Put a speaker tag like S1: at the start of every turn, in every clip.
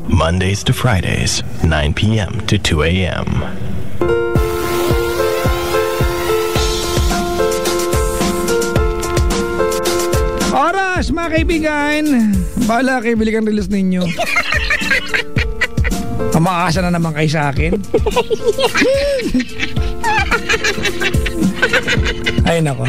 S1: Mondays to Fridays, 9 p.m. to 2 a.m.
S2: Oras, mga kaibigan. Bahala kayo, bili kang release ninyo. Makaasa na naman kayo sa akin. Ay nako.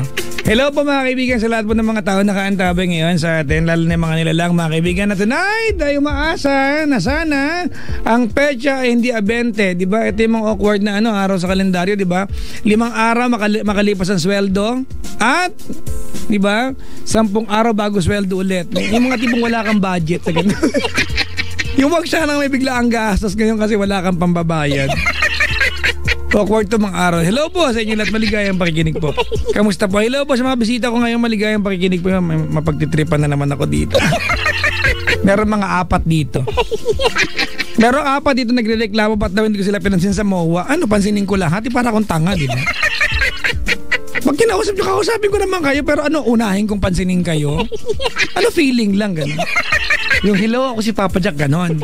S2: Hello po mga kaibigan sa lahat po ng mga tao nakaantabay ngayon sa atin, lalo na yung mga nilalang mga kaibigan na tonight ay umaasa na sana ang petsa ay hindi 20, di ba? Ito yung mga awkward na araw sa kalendaryo, di ba? 5 araw makalipas ang sweldo at di ba? 10 araw bago sweldo ulit. Yung mga tipong wala kang budget sa ganun. Yung wag siya nang may bigla ang gastos ngayon kasi wala kang pambabayad. Awkward to mga araw. Hello po sa inyo lahat, maligayang pakikinig po. Kamusta po? Hello po sa mga bisita ko ngayon, maligayang pakikinig po. Mapagtitripan na naman ako dito. Meron mga 4 dito. Meron 4 dito nagrereklamo ba't daw hindi ko sila pinansin sa MOA. Ano, pansinin ko lahat? Para akong tanga, di ba? Pag kinausap nyo, kausapin ko naman kayo, pero unahin kong pansinin kayo? Ano feeling lang, gano'n? Yung hello, ako si Papa Jack, gano'n.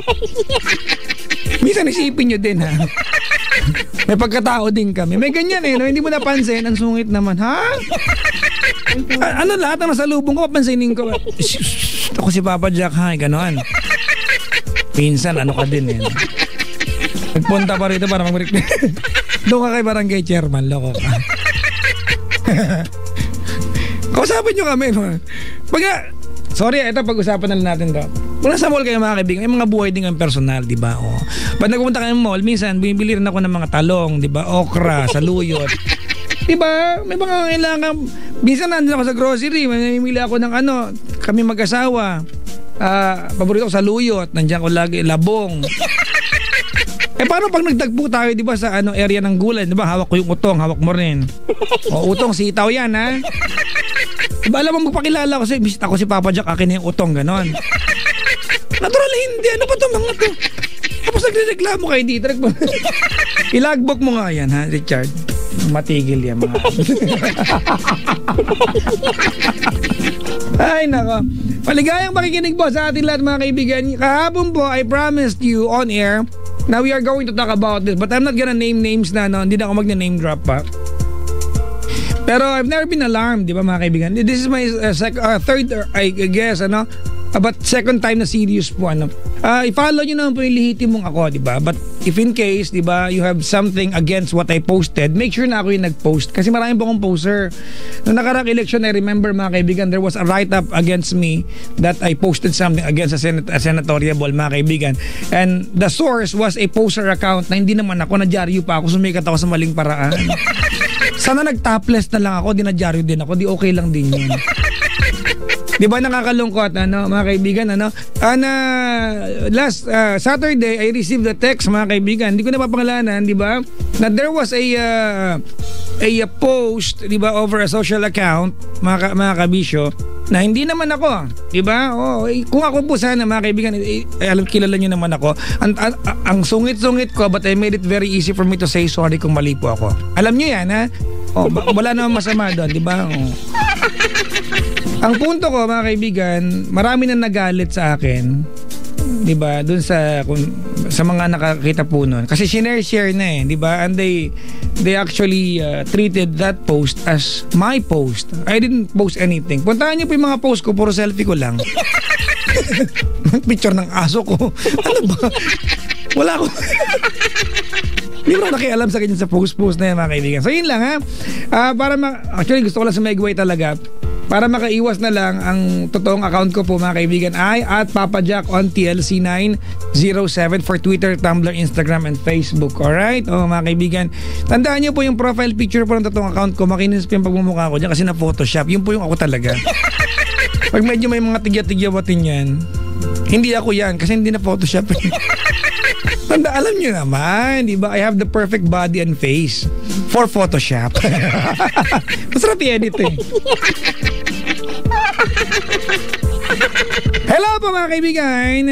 S2: Minsan isipin nyo din, ha? May pagkatao din kami. May ganyan no? Hindi mo napansin. Ang sungit naman. Ha? Ano lahat ang nasalubong ko? Pansinin ko. Ako si Papa Jack, ha? Ganon. Minsan, ka din Nagpunta pa rito para mag-request. Doon ka kay barangay chairman. Loko ka. Kausapin nyo kami. Sorry, ito pag-usapan na lang natin to. Kung nasa mall kayo mga kaibigan, may mga buhay din ang personal, di ba? Pag nagpupunta kayo ng mall, minsan bumibili rin ako ng mga talong, di ba? Okra, saluyot. Di ba? May mga kailangan. Minsan nandun ako sa grocery, mamimili ako ng kami mag-asawa. Paborito ko saluyot, nandiyan ko lagi labong. Paano pag nagdagpo tayo, di ba, sa area ng gulay, di ba? Hawak ko yung utong, hawak mo rin. Utong, sitaw yan, ha? Diba alam mo magpakilala ko bisita ko si Papa Jack, akin na yung utong, ganon. Natural hindi, ano ba ito mga to? Tapos nagreklamo kayo dito. Ilagbok mo nga yan, ha, Richard? Matigil yan, mga. Ay, nako. Maligayang makikinig po sa ating lahat, mga kaibigan. Kahapon po, I promised you on air, now we are going to talk about this, but I'm not gonna name names na, hindi na ako mag-name drop pa. Pero I've never been alarmed, di ba mga kaibigan? This is my third, I guess, but second time na serious po, I-follow nyo naman po yung lihitin mong ako, di ba? But if in case, di ba, you have something against what I posted, make sure na ako yung nag-post. Kasi marami po akong poster. Noong nakarang election, I remember mga kaibigan, there was a write-up against me that I posted something against a senatorial ball, mga kaibigan. And the source was a poster account na hindi naman ako, nadyaryo pa ako, sumikat ako sa maling paraan. Sana nag-topless na lang ako, dinadyaryo din ako, di okay lang din yun. Di ba nakakalungkot, mga kaibigan, last Saturday, I received a text, mga kaibigan, hindi ko na papangalanan, di ba, na there was a post, di ba, over a social account, mga kabisyo, na hindi naman ako, di ba? Kung ako po sana, mga kaibigan, kilala niyo naman ako. Ang sungit-sungit ko, but I made it very easy for me to say sorry kung mali po ako. Alam niyo yan, ha? Wala namang masama doon, di ba? Ang punto ko, mga kaibigan, marami na nagalit sa akin, di ba? Doon sa mga nakakita po noon. Kasi share na di ba? And they actually treated that post as my post. I didn't post anything. Puntahan niyo po yung mga post ko, puro selfie ko lang. Picture ng aso ko. Ano ba? Wala ko. Hindi mo nakialam sa kanya sa post na yan, mga kaibigan. So yun lang, ha? Actually gusto ko lang sumegway talaga. Para makaiwas na lang, ang totoong account ko po, mga kaibigan, ay at Papa Jack on TLC907 for Twitter, Tumblr, Instagram, and Facebook. Alright? Mga kaibigan, tandaan nyo po yung profile picture po ng totoong account ko. Makinis po yung pagmumukha ko dyan kasi na Photoshop. Yun po yung ako talaga. Pag medyo may mga tigya-tigyawatin yan, hindi ako yan kasi hindi na Photoshop. Alam nyo naman, di ba? I have the perfect body and face for Photoshop. Masarap i-edit Hello po mga kaibigan.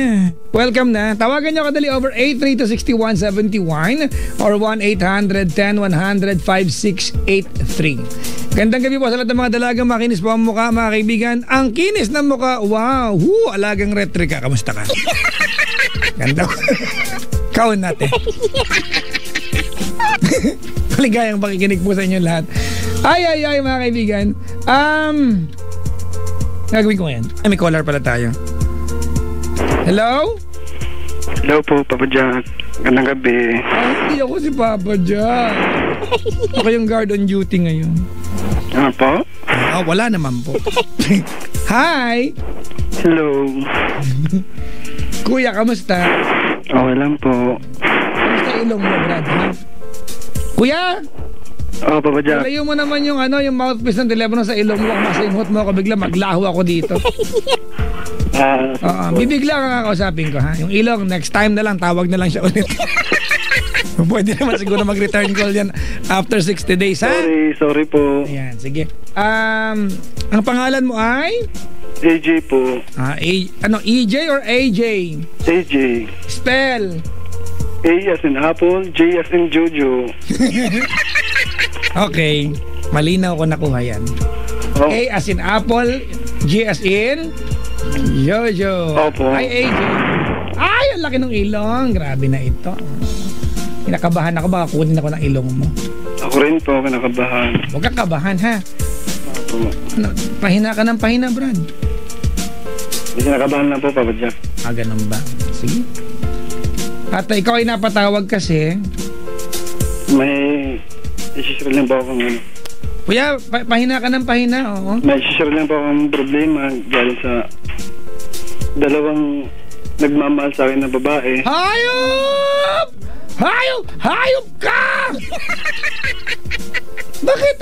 S2: Welcome na. Tawagan nyo kadali over 832-6171 or 1-800-10-100-5683. Gandang gabi po sa lahat ng mga dalagang makinis po ang mukha, mga kaibigan. Ang kinis ng mukha, wow! Alagang retrika, kamusta ka? Ganda. Kaon natin. Maligayang pakikinig po sa inyo lahat. Ay, mga kaibigan. Gagawin ko ngayon. Ay, may caller pala tayo. Hello?
S3: Hello po, Papa Jack. Gandang gabi.
S2: Hindi ako si Papa Jack. Ako yung guard on duty ngayon.
S3: Ano po?
S2: Wala naman po. Hi!
S3: Hello.
S2: Kuya, kamusta?
S3: Okay lang po.
S2: Kamusta ilong mo, Brad? Ha? Kuya!
S3: Papa Jack.
S2: Layo mo naman yung mouthpiece ng telepono sa ilong mo. Masinghot mo ako bigla, maglaho ako dito. Bibigla ka kakausapin ko, ha? Yung ilong, next time na lang, tawag na lang siya ulit. Pwede naman siguro mag-return call yan after 60 days, ha?
S3: Sorry po.
S2: Ayan, sige. Ang pangalan mo ay?
S3: AJ po.
S2: EJ or AJ?
S3: AJ.
S2: Spell.
S3: A as in apple, J as in Jojo.
S2: Okay. Malinaw ko nakuha yan. A as in apple, J as in Jojo.
S3: Opo.
S2: Ay, AJ. Ay, ang laki ng ilong. Grabe na ito. Kinakabahan ako, baka kunin ako ng ilong mo.
S3: Ako rin po, kinakabahan.
S2: Huwag kang kabahan, ha?
S3: Opo.
S2: Pahina ka ng pahina, Brad.
S3: Kinakabahan lang po, Papa Jack.
S2: Ganun ba? Sige. At ikaw ay napatawag kasi.
S3: May isishare lang po akong
S2: Kuya, pahina ka ng pahina, oo.
S3: May isishare lang po akong problema galing sa dalawang nagmamahal sa akin na babae.
S2: Hayop! Hayop ka! Bakit?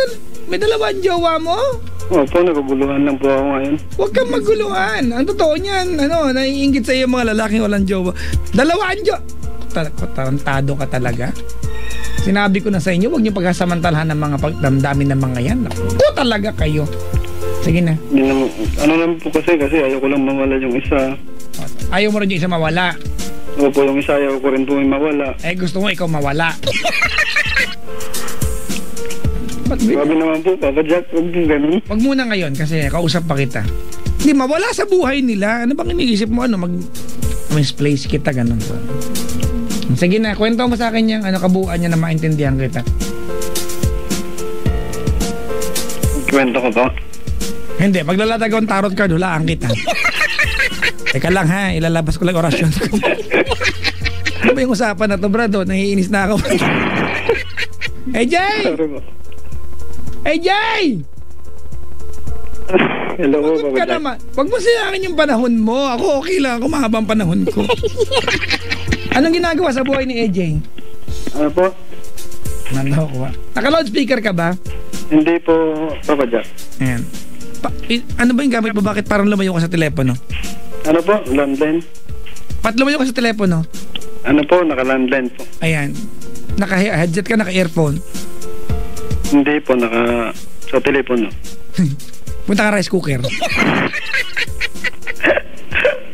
S2: May dalawang jowa mo?
S3: Opo, naguguluhan lang po ako ngayon.
S2: Huwag kang maguluhan. Ang totoo niyan, naiingit sa iyo mga lalaking walang jowa. Dalawang jowa. Tarantado ka talaga. Sinabi ko na sa inyo, huwag niyo pagkasamantalahan ng mga pagdamdamin ng mga yan. Naku talaga kayo. Sige na.
S3: Ano naman po kasi ayaw ko lang mawala yung isa.
S2: Ayaw mo rin yung isa mawala.
S3: Opo, yung isa ayaw ko rin po mawala.
S2: Gusto mo ikaw mawala.
S3: Grabe naman po, Papa Jack. Huwag po ganun.
S2: Huwag muna ngayon kasi kausap pa kita. Hindi, mawala sa buhay nila. Ano bang iniisip mo? Misplace kita, ganun po. Sige na, kwento mo sa akin yung kabuuan niya na maintindihan kita.
S3: Kwento ko to?
S2: Hindi, paglalatag akong tarot card, hulaan kita. Teka lang ha, ilalabas ko lang orasyon. Ano ba yung usapan na to, Brado? Nahiinis na ako. AJ! AJ!
S3: Hello,
S2: Pagod ka naman. Huwag mo sayangin yung panahon mo. Ako okay lang, ako mahabang panahon ko. Anong ginagawa sa buhay ni AJ?
S3: Ano po?
S2: Naka-loudspeaker ka ba?
S3: Hindi po, Papa Jack.
S2: Ayan. Ano ba yung gamit mo? Bakit parang lumayo ka sa telepono?
S3: Ano po? Landline?
S2: Ba't lumayo ka sa telepono?
S3: Ano po? Naka-landline po.
S2: Ayan. Naka-headset ka, naka-earphone?
S3: Hindi po, sa telepono.
S2: Punta ka rice cooker.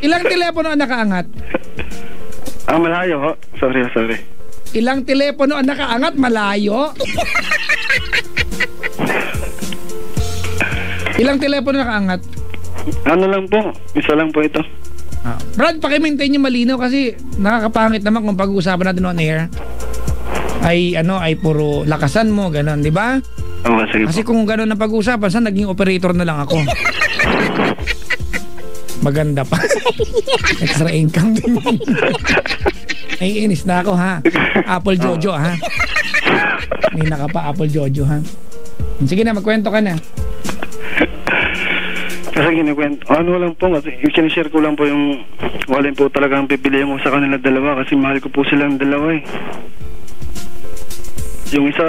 S2: Ilang telepono ang nakaangat?
S3: Malayo ho. Sorry.
S2: Ilang telepono ang nakaangat? Malayo? Ilang telepono nakaangat?
S3: Ano lang po? Isa lang po ito.
S2: Brad, pakimaintain nyo malinaw kasi nakakapangit naman kung pag-uusapan natin on air ay puro lakasan mo, gano'n, di ba?
S3: Oo, sige po.
S2: Kasi kung gano'n ang pag-uusapan, saan naging operator na lang ako? Maganda pa. Extra income din. Naiinis na ako, ha? Apple Jojo, ha? Nina ka pa, Apple Jojo, ha? Sige na, magkwento ka na.
S3: Kasi kinikwento, lang po, kasi sinishare ko lang po yung walin po talagang pipiliin ko sa kanila dalawa kasi mahal ko po silang dalawa eh. Yung isa,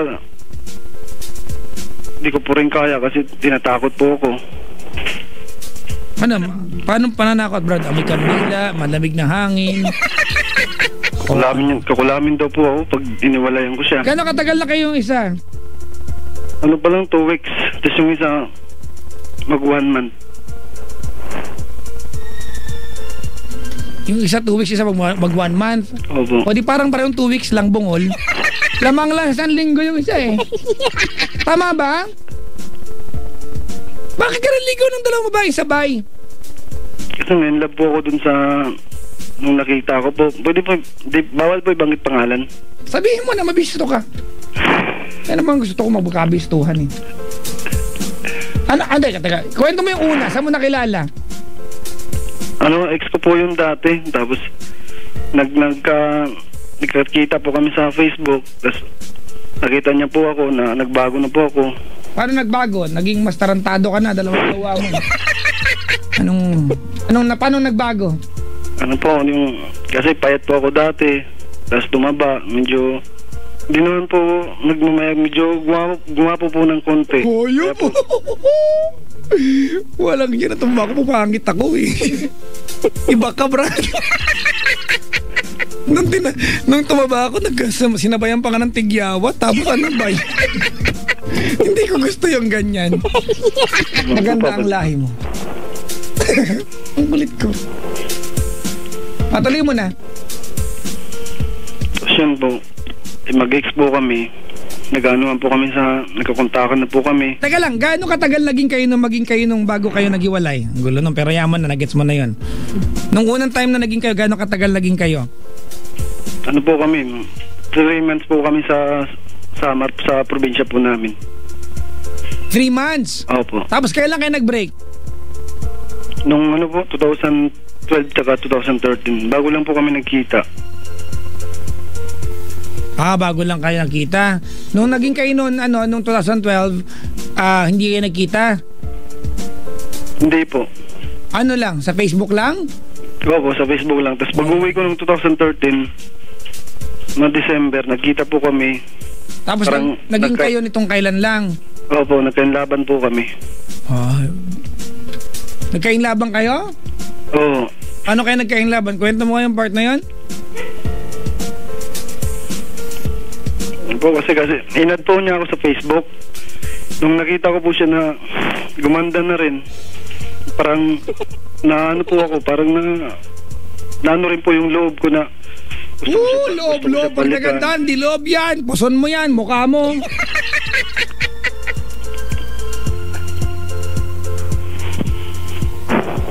S3: hindi ko po rin kaya kasi tinatakot po ako.
S2: Paano pananakot, Brad? Amoy kandila, malamig na hangin.
S3: Kakulamin daw po ako pag iniwalayan ko siya.
S2: Gano'ng katagal na kayong isa?
S3: Ano pa lang, 2 weeks. Tapos yung isa, mag 1 month.
S2: Yung isa 2 weeks, isa mag 1 month.
S3: Opo.
S2: O di parang 2 weeks lang bungol. Lamang lang 1 linggo yung isa eh. Tama ba? Bakit ka naligaw ng dalawang babae sabay?
S3: Kasi in love po ako dun sa... Nung nakita ko po. Pwede po, bawal po ibangit pangalan.
S2: Sabihin mo na mabisto ka. Yan naman gusto ko magkabistuhan eh. Teka. Kwento mo yung una. Saan mo nakilala?
S3: Ex ko po yung dati. Tapos, nagkakita po kami sa Facebook. Tapos, nakita niya po ako na nagbago na po ako.
S2: Paano nagbago? Naging mas tarantado ka na, dalawa mo. Paano nagbago?
S3: Kasi payat po ako dati. Tapos tumaba, medyo, di naman po nagmamayag, medyo gumapo po ng konti.
S2: Hoyo po. Walang yan na tumaba ko, pumangit ako eh. Iba ka, Brad. Nung tumaba ako, sinabayan pa nga ng tigyawa, tapos ano ba yun? Hindi ko gusto yung ganyan. Maganda ang lahi mo. Ang kulit ko. Patuloy mo na.
S3: Tapos yun po, mag-ex po kami. Nag-anuhan po kami nagkakontakan na po kami.
S2: Teka lang, gaano katagal maging kayo nung bago kayo naghiwalay? Ang gulo nung, pero yaman na, nagets mo na yun. Nung unang time na naging kayo, gaano katagal naging kayo?
S3: Ano po kami, 3 months po kami sa probinsya po namin.
S2: 3 months?
S3: Opo.
S2: Tapos kailan kayo nag-break?
S3: Nung 2012 tsaka 2013. Bago lang po kami nagkita.
S2: Bago lang kayo nagkita. Nung naging kayo nung 2012, hindi kayo nagkita?
S3: Hindi po.
S2: Ano lang? Sa Facebook lang?
S3: Opo, sa Facebook lang. Tapos pag-uwi ko nung 2013, noong December, nagkita po kami.
S2: Tapos naging kayo nitong kailan lang?
S3: Opo, nagkainlaban po kami.
S2: Nagkainlaban kayo?
S3: Oo.
S2: Ano kayo nagkainlaban? Kwento mo yung part na yun?
S3: Po, kasi inad po niya ako sa Facebook. Nung nakita ko po siya na gumanda na rin, parang naano po ako, parang naano rin po yung loob ko na
S2: loob. Pag nagandaan, di loob yan. Puson mo yan, mukha mo.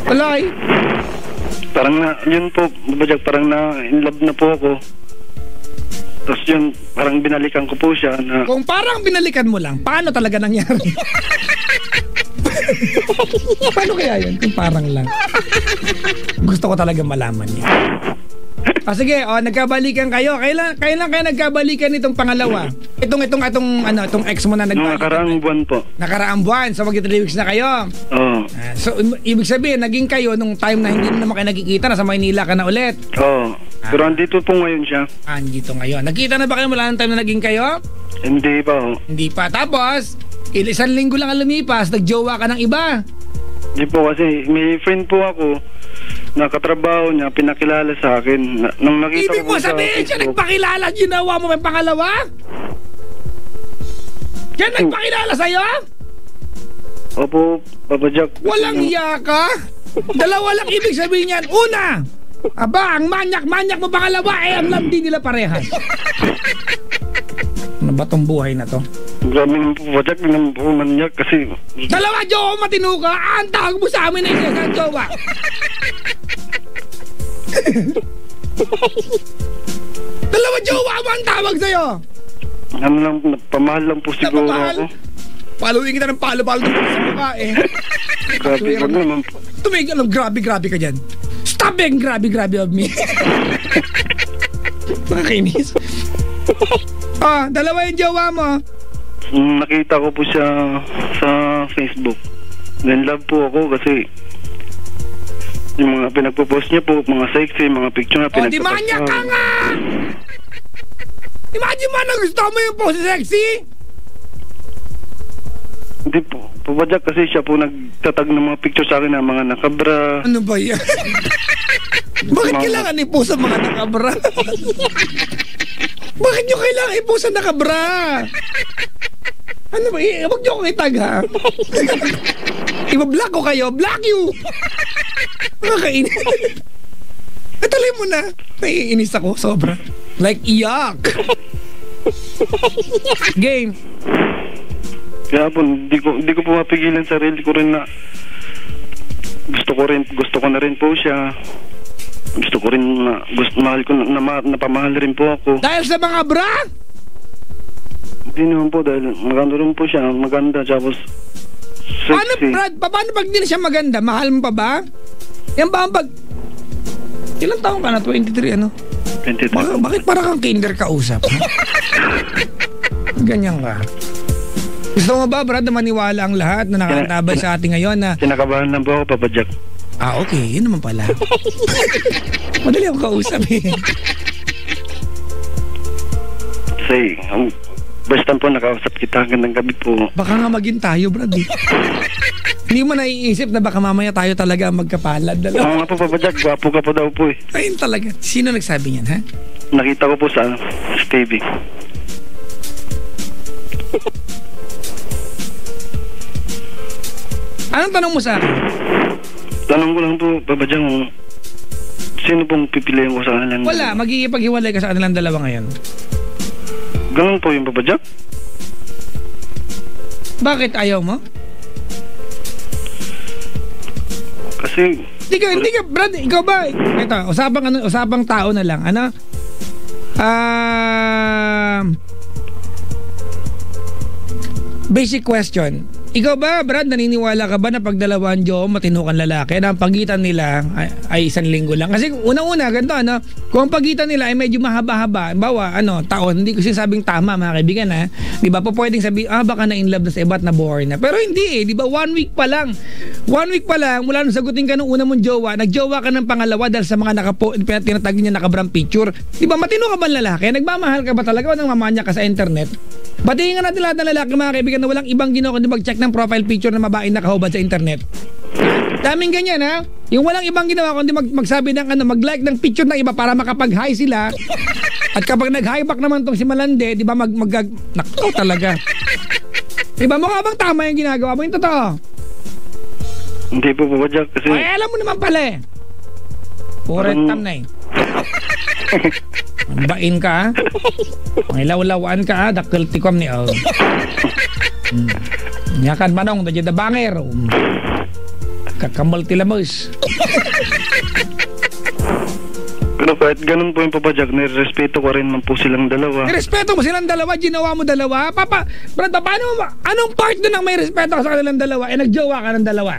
S2: Alay.
S3: Parang yun po, babajag, parang in love na po ako. Tapos yun, parang binalikan ko po siya na...
S2: Kung parang binalikan mo lang, paano talaga nangyari? Paano kaya yun? Kung parang lang. Gusto ko talaga malaman yun. Sige, nagkabalikan kayo. Kailan kayo nagkabalikan itong pangalawa? Itong ex mo na nagbalikan.
S3: Nakaraang buwan po.
S2: Nakaraang buwan. So mag-3 weeks na kayo.
S3: Oo.
S2: So ibig sabihin, naging kayo nung time na hindi naman kayo nagkikita, nasa Maynila ka na ulit.
S3: Oo. Pero andito po ngayon siya.
S2: Andito ngayon. Nagkita na ba kayo mula ng time na naging kayo?
S3: Hindi pa ho.
S2: Hindi pa. Tapos, isang linggo lang ang lumipas, nagjowa ka ng iba.
S3: Hindi po, kasi may friend po ako na katrabaho niya, pinakilala sa akin. Nung nakita
S2: Ibig mo sabihin siya nagpakilala, ginawa mo may pangalawa? Yan nagpakilala sa'yo?
S3: Opo, Papa Jack.
S2: Walang iya ka? Dalawa lang ibig sabihin yan. Una, ang manyak mo pangalawa, ang landi nila parehas. Ano ba tong buhay na to?
S3: Grabe ng Papa Jack, ng manyak kasi...
S2: Dalawa, jowa matino ka? Ang tawag mo sa amin na isa sa jowa. Dalawa, jowa mo ang tawag sa'yo.
S3: Ano lang, pamahal lang po siguro ako.
S2: Paluin kita ng palo-palo sa mukha eh.
S3: Grabe ko naman po.
S2: Tumigil, grabe ka dyan. Stop being grabe of me. Nakakainis. Dalawa yung jowa mo.
S3: Nakita ko po siya sa Facebook. In love po ako kasi yung mga pinagpo-post niya po, mga sexy, mga picture na
S2: pinagpo-post. Di manyak ka nga! Imagine mo na gusto mo yung post sexy?
S3: Hindi po. Pabadyak kasi siya po nagtatag ng mga picture sa akin na mga nakabra.
S2: Ano ba yan? Bakit kailangan i-post ang mga nakabra? Bakit nyo kailangan i-post ang nakabra? Ano ba? Huwag nyo akong itag ha? Iba-block ko kayo. Block you! Nakakainis. Tuloy mo na. Naiinis ako. Sobra. Like, iyak. Game.
S3: Kaya po, hindi ko po mapigilan sarili ko rin na gusto ko na rin po siya. Gusto ko rin na mahal ko na napamahal rin po ako.
S2: Dahil sa mga bra?
S3: Hindi naman po, dahil maganda rin po siya, maganda, tapos sexy.
S2: Paano, Brad? Paano pag di na siya maganda? Mahal mo pa ba? Yan ba ang pag... Ilang taong ka na? 23, ano?
S3: 23.
S2: Bakit para kang kinder kausap? Ganyan ka. Gusto mo ba, Brad, na maniwala ang lahat na nakatabay sa atin ngayon na...
S3: Kinakabahan lang po ako, Papa Jack.
S2: Ah, okay. Yun naman pala. Madali ako kausap eh.
S3: Say, basta po nakausap kita hanggang gabi po.
S2: Baka nga maging tayo, Brad eh. Hindi mo naiisip na baka mamaya tayo talaga magkapalad.
S3: Oo nga po, Papa Jack, gwapo ka po daw po eh.
S2: Ayun talaga. Sino nagsabi niyan, ha?
S3: Nakita ko po sa TV.
S2: Anong tanong mo sa akin?
S3: Tanong ko lang po, Papa Jack, sino pong pipiliin ko sa kanilang...
S2: Wala, magigipaghiwalay ka sa kanilang dalawa ngayon.
S3: Ganun po yung Papa Jack?
S2: Bakit ayaw mo?
S3: Kasi...
S2: Hindi ka, Brad, ikaw ba? Ito, usapang tao na lang. Ano? Basic question. Ikaw ba, Brad, naniniwala ka ba na pag dalawang jowa matinukan lalaki na ang pagitan nila ay 1 linggo lang? Kasi unang-una, ganito, ano? Kung ang pagitan nila ay medyo mahaba-haba, bawa, taon, hindi ko sinasabing tama, mga kaibigan, ha? Di ba? Pwedeng sabihin, baka na in love na sa iba at na boring na. Pero hindi eh, di ba? 1 week pa lang. 1 week pa lang, mula nung sagutin ka nung una mong jowa, nagjowa ka ng pangalawa dahil sa mga tinatag niya nakabram picture. Di ba? Matino ka ba lalaki? Nagmamahal ka ba talaga o nangmamanya ka sa internet? Batiin nga natin lahat ng lalaki, mga kaibigan, na walang ibang ginawa kundi mag-check ng profile picture ng babae nakahubad sa internet. Daming ganyan, ha? Yung walang ibang ginawa kundi magsabi ng mag-like ng picture ng iba para makapag-hi sila. At kapag nag-hi back naman tong si Malande, di ba nako talaga. Di ba mukha bang tama yung ginagawa mo? Yung totoo.
S3: Hindi po, Papa Jack, kasi...
S2: Ay, alam mo naman pala eh. Puro tam na eh. Bain ka, ha? May lawlawan ka, ha? Dakil tikom ni Al. Nyakan manong, dadya da banger. Kakambal tilamos.
S3: Pero kahit ganun po yung Papa Jack, nirespeto ko rin man po silang dalawa.
S2: Nirespeto mo silang dalawa, ginawa mo dalawa? Brad, paano mo, anong part doon ang may respeto ka sa kanilang dalawa? Nagjowa ka ng dalawa?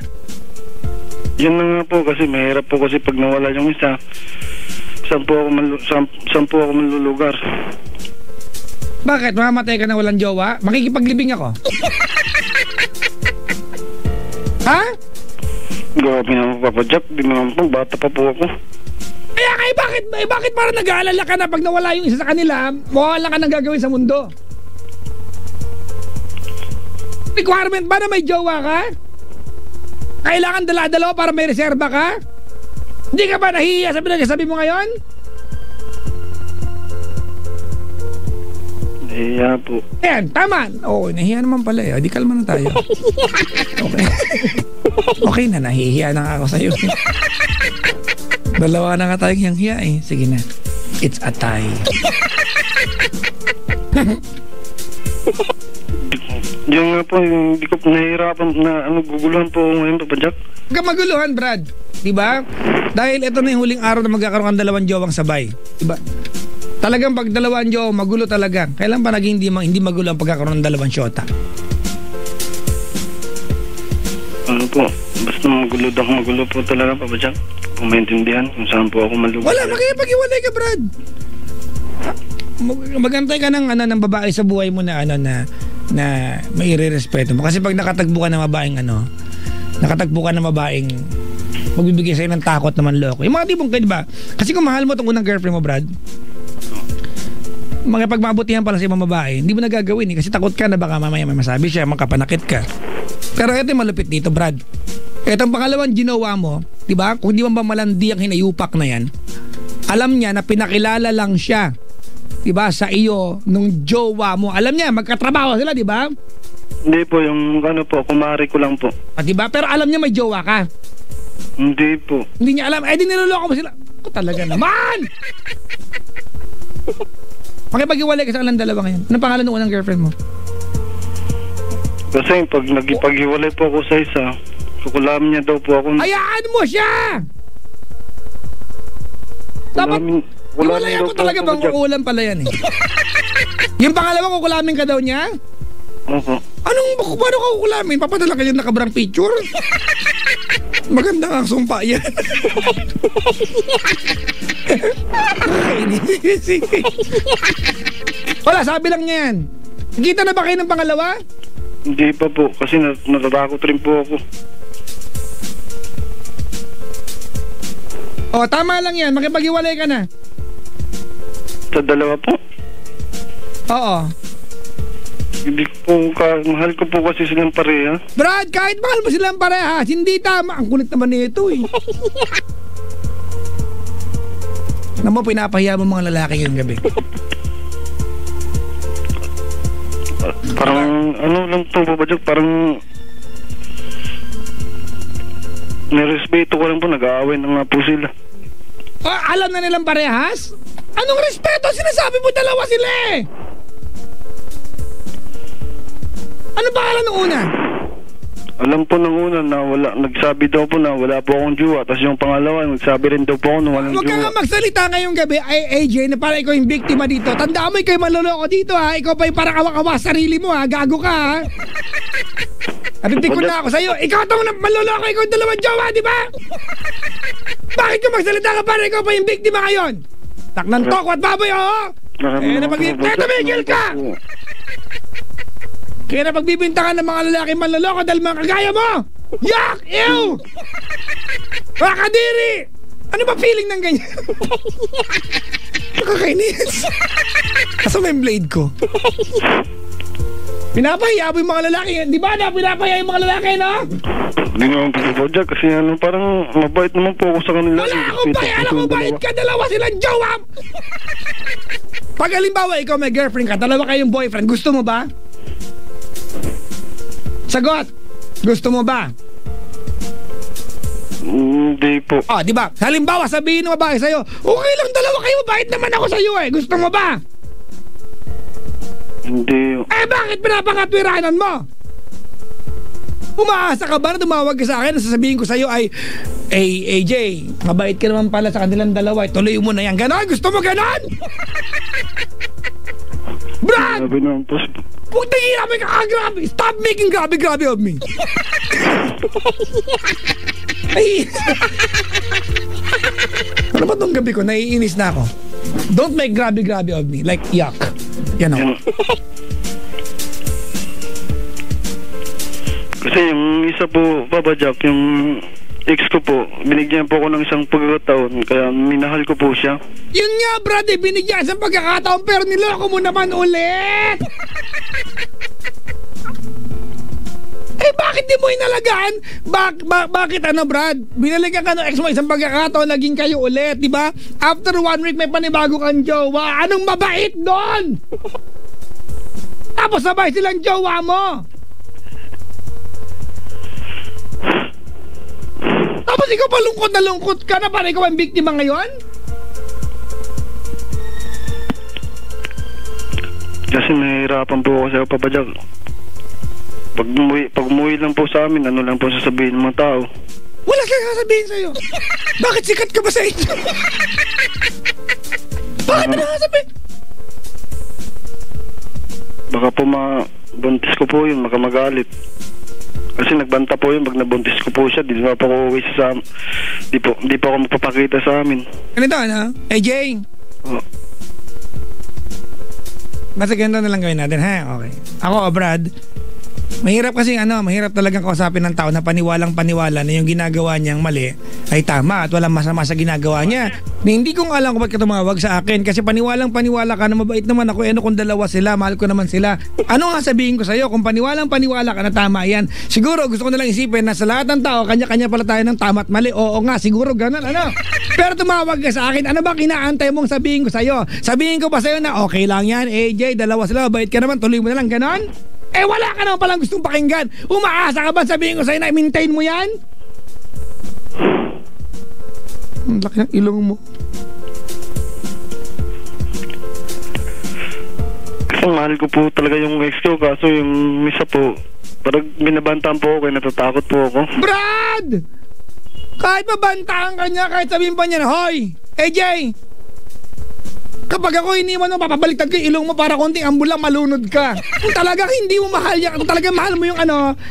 S3: Yun na nga po, kasi mahirap po kasi pag nawala yung isa, saan po ako malulugar.
S2: Bakit? Mamamatay ka na walang jowa? Makikipaglibing ako. Ha?
S3: Grabe naman, Papa Jack, di naman po, bata pa po ako.
S2: Kaya kayo, bakit parang nag-aalala ka na pag nawala yung isa sa kanila, wala ka nang gagawin sa mundo? Requirement ba na may jowa ka? Kailangan dala-dalawa para may reserba ka? Hindi ka ba nahihiya sa pinagsasabi mo ngayon?
S3: Nahihiya po.
S2: Ayan, tama. Oo, nahihiya naman pala eh. Di kalma na tayo. Okay. Okay na, nahihiya na ako sa'yo. Dalawa na nga tayong hiya eh. Sige na. It's a tie.
S3: Yung nga po, hindi ko nahihirapan na guguluhan po ngayon, Papa Jack.
S2: Huwag ka maguluhan, Brad. Diba? Dahil ito na yung huling araw na magkakaroon ng dalawang jowang sabay. Diba? Talagang pag dalawang jowa, magulo talaga. Kailan pa naging hindi magulo ang pagkakaroon ng dalawang syota?
S3: Ano po? Basta magulo po talaga, Papa Jack. Kung maintindihan kung saan po ako malugar.
S2: Wala, makipag-iwalay ka, Brad. Magantay ka ng babae sa buhay mo na may irerespeto mo. Kasi pag nakatagbo ka ng babaeng magbibigay sa'yo ng takot naman loko. Yung mga tipong kayo, diba? Kasi kung mahal mo itong unang girlfriend mo, Brad, mga pagmabutihan pala sa ibang babae, hindi mo nagagawin eh. Kasi takot ka na baka mamaya may masabi siya, makapanakit ka. Pero ito yung malupit dito, Brad. Itong pangalawang ginawa mo, diba? Kung di mo ba malandi ang hinayupak na yan, alam niya na pinakilala lang siya, diba, sa iyo nung jowa mo. Alam niya, magkatrabaho sila, diba?
S3: Hindi po, yung kumari ko lang po.
S2: Diba? Pero alam niya may jowa ka.
S3: Hindi po.
S2: Hindi niya alam. Di niloloko mo sila. Ako talaga naman. Makipag-iwalay ka sa kanilang dalawa ngayon. Anong pangalan ng unang girlfriend mo?
S3: Kasi pag nagipaghiwalay po ako sa isa, kukulamin niya daw po ako.
S2: Hayaan mo siya! Dapat, hiwalayan mo talaga bang kukulam pala yan eh. Yung pangalawa, kukulamin ka daw niya?
S3: Opo.
S2: Paano ka kukulamin? Papadala ka yung nakabrang picture? Maganda ang sumpa yan. Wala, sabi lang niya yan. Kita na ba kayo ng pangalawa?
S3: Hindi pa po, kasi natatakot rin po ako.
S2: Tama lang yan. Makipag-iwalay ka na.
S3: Sa dalawa po?
S2: Oo.
S3: Hindi po, mahal ko po kasi silang pareha.
S2: Brad, kahit mahal mo silang parehas, hindi tama. Ang kulit naman nito eh. Alam mo, pinapahiya mo mga lalaki yung gabi.
S3: Parang, ano lang po ba, parang nirespeto ko lang po, nag-aaway na nga po sila.
S2: Alam na nilang parehas? Anong respeto? Sinasabi mo dalawa sila eh. Ano pangalan ng una?
S3: Alam po ng una na wala, nagsabi daw po na wala po akong jowa. Tapos yung pangalawa, nagsabi rin daw po ako na walang jowa.
S2: Huwag ka nga magsalita ngayong gabi, AJ, na parang ikaw yung biktima dito. Tandaan mo, ikaw yung maloloko dito ha. Ikaw pa yung parang kawa-kawa sarili mo ha. Gago ka ha. Napipikon na ako sa'yo. Ikaw itong maloloko, ikaw yung dalawang jowa, di ba? Bakit ka magsalita ka parang ikaw pa yung biktima ngayon? Taknan tokwat baboy, oo? Tumigil ka! Kaya na pagbibintangan ng mga lalaki manloloko dahil mga kagaya mo! Yak! Ew! Makadiri! Ano ba feeling ng ganyan? Nakakainis. Kasama yung blade ko. Pinapahiya mo yung mga lalaki. Di ba na pinapahiya yung mga lalaki, no?
S3: Hindi naman po po dyan kasi ano, parang mabait naman po ako sa kanila.
S2: Wala akong bahay! Alam ko bait ka! Dalawa silang jowa! Pag halimbawa ikaw may girlfriend ka, dalawa kayong boyfriend, gusto mo ba? Sagot! Gusto mo ba?
S3: Hindi po.
S2: Di ba? Halimbawa, sabihin ng babae sa'yo, okay lang, dalawa kayo, mabait naman ako sa'yo eh. Gusto mo ba?
S3: Hindi.
S2: Bakit pinapangatwiranan mo? Umaasa ka ba na tumawag ka sa akin na sasabihin ko sa'yo ay, AJ, mabait ka naman pala sa kanilang dalawa, tuloy mo na yan. Ganon? Gusto mo ganon? Brad!
S3: Sabi naman po.
S2: Huwag tingin namin kakagrabe. Stop making grabe-grabe of me. Ay. Ano ba tong gabi ko? Naiinis na ako. Don't make grabe-grabe of me. Like, yuck. You know.
S3: Kasi yung isa po, Papa Jack, yung ex ko po, binigyan po ako ng isang pagkakataon, kaya minahal ko po siya.
S2: Yun nga, brad, binigyan isang pagkakataon, pero niloko mo naman ulit. Bakit di mo inalagaan? Bakit ano, Brad? Binalikan ka ng ex mo isang pagkakataon, naging kayo ulit, di ba? After 1 week, may panibago kang jowa. Anong mabait doon? Tapos sabay silang jowa mo. Tapos ikaw pa lungkot na lungkot ka na para ikaw ang biktima ngayon?
S3: Kasi nahihirapan po ako sa Papa Jack. Pag umuwi lang po sa amin, ano lang po sasabihin ng mga tao?
S2: Wala kang sasabihin sa'yo. Bakit sikat ka ba sa inyo? Bakit na sasabihin?
S3: Baka po mabuntis ko po yun, makamagalit. Kasi nagbanta po yun, pag nabuntis ko po siya, di pa ako uwi sa amin. Di po ako magpapakita sa amin.
S2: Ganito, ano? AJ? Basta ganito na lang gawin natin, ha? Okay. Ako, Brad, mahirap kasi mahirap talagang kausapin ng tao na paniwalang-paniwala na yung ginagawa niyang mali ay tama at walang masama sa ginagawa niya. Hindi ko alam kung ba't ka tumawag sa akin kasi paniwalang-paniwala ka na mabait naman ako, ano kung dalawa sila, mahal ko naman sila. Ano nga sabihin ko sa'yo, kung paniwalang-paniwala ka na tama yan, siguro gusto ko nalang isipin na sa lahat ng tao, kanya-kanya pala tayo ng tama at mali. Oo nga, siguro ganun, ano? Pero tumawag ka sa akin, ano ba kinaantay mong sabihin ko sa'yo? Sabihin ko ba sa'yo na okay lang yan, AJ, dalawa sila, mabait ka naman, tuloy mo na lang, ganon? Wala ka naman palang gustong pakinggan. Umaasa ka ba sabihin ko sa'yo na i-maintain mo yan? Ang laki ng ilong mo.
S3: Kasi mahal ko po talaga yung ex ko, kaso yung misa po, Parang binabantaan po ako, kaya natatakot po ako.
S2: Brad! Kahit mabantaan ka niya, kahit sabihin pa niya, hoy, AJ! Kapag ako iniwan mo, papabaliktad ko yung ilong mo para konting ambulang malunod ka. Kung talagang hindi mo mahal yan, kung talagang mahal mo yung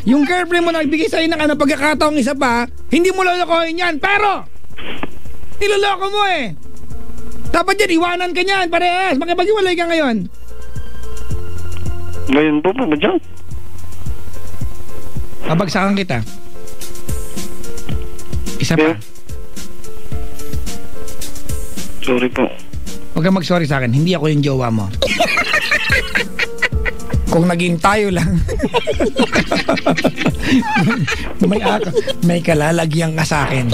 S2: yung girlfriend mo na nagbigay sa'yo ng pagkakataong isa pa, hindi mo lolokohin yan. Pero, niloloko mo eh. Dapat yan, iwanan ka niyan, parehas. Makipag-iwalay ka ngayon.
S3: Ngayon po, Papa.
S2: Babagsakan kita. Isa pa.
S3: Sorry po.
S2: Huwag kang mag-sorry sa akin, hindi ako yung jowa mo. Kung naging tayo lang, may kalalagyan ka sa akin.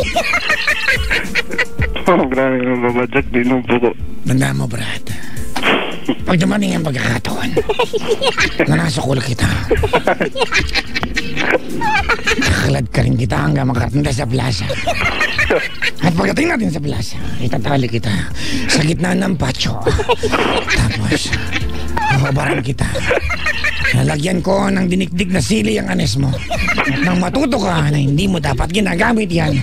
S3: Oh, grabe naman, Papa Jack. Dinom po ko.
S2: Tandaan mo, Brad. Pag dumating ang pagkakataon, nanasukul kita. Kakalad ka rin kita hanggang makarating sa plaza. At pagdating natin sa plaza, itatali kita sa gitna ng patio. Tapos, mababaran kita. Nalagyan ko ng dinikdik na sili ang anes mo. At nang matuto ka na hindi mo dapat ginagamit yan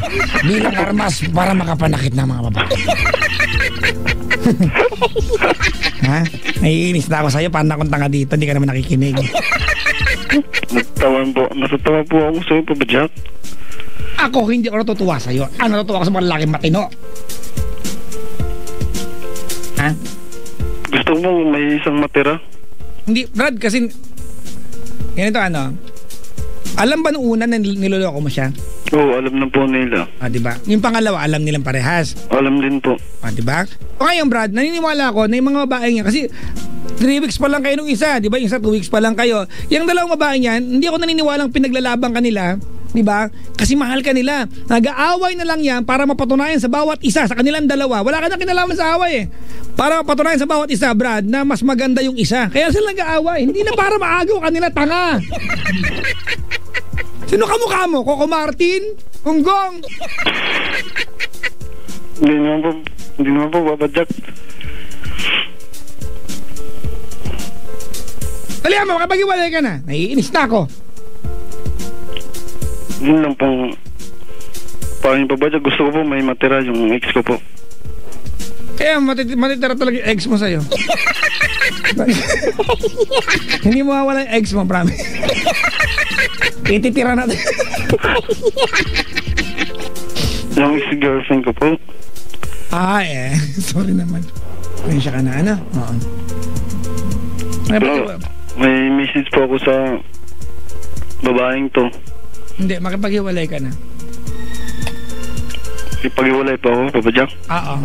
S2: bilang armas para makapanakit ng mga babae. Ha? Naiinis na ako sa'yo. Paano akong tanga dito? Hindi ka naman nakikinig.
S3: Natatawa po ako sa'yo, Papa Jack.
S2: Ako hindi ako natutuwa sa'yo. Natutuwa ako sa mga lalaking matino. Ha?
S3: Gusto mo may isang matira?
S2: Hindi, Brad, kasi ganito alam ba nung una na niloloko mo siya?
S3: Oo, alam na po nila.
S2: Diba? Yung pangalawa, alam nilang parehas.
S3: Alam din po.
S2: Diba? O ngayon, Brad, naniniwala ako na yung mga babae niya, kasi 3 weeks pa lang kayo nung isa, diba? Yung isa 2 weeks pa lang kayo. Yung dalawang babae niyan, hindi ako naniniwalang pinaglalabang kanila, diba? Kasi mahal ka nila. Nag-aaway na lang yan para mapatunayan sa bawat isa, sa kanilang dalawa. Wala ka na kinalaman sa away eh. Para mapatunayan sa bawat isa, Brad, na mas maganda yung isa. Kaya sila nag-aaway. Hindi na para maagaw kanila, tanga. Sino kamukha mo? Coco Martin? Unggong?
S3: Hindi naman po, Papa Jack.
S2: Talihan mo, makapag-iwalay ka na. Naiinis na ako.
S3: Yun lang pong parang yung Papa Jack, gusto ko po may matira yung ex ko po.
S2: Kaya matitira talaga yung ex mo sa'yo. Hindi mo mawala yung ex mo, promise. Ititira natin.
S3: Yung ex-girlfriend ko po.
S2: Sorry naman. Pensya ka na, Oo.
S3: May message po ako sa babaeng to.
S2: Hindi, makipag-iwalay ka na.
S3: Ipag-iwalay po ako, Papa Jack?
S2: Oo.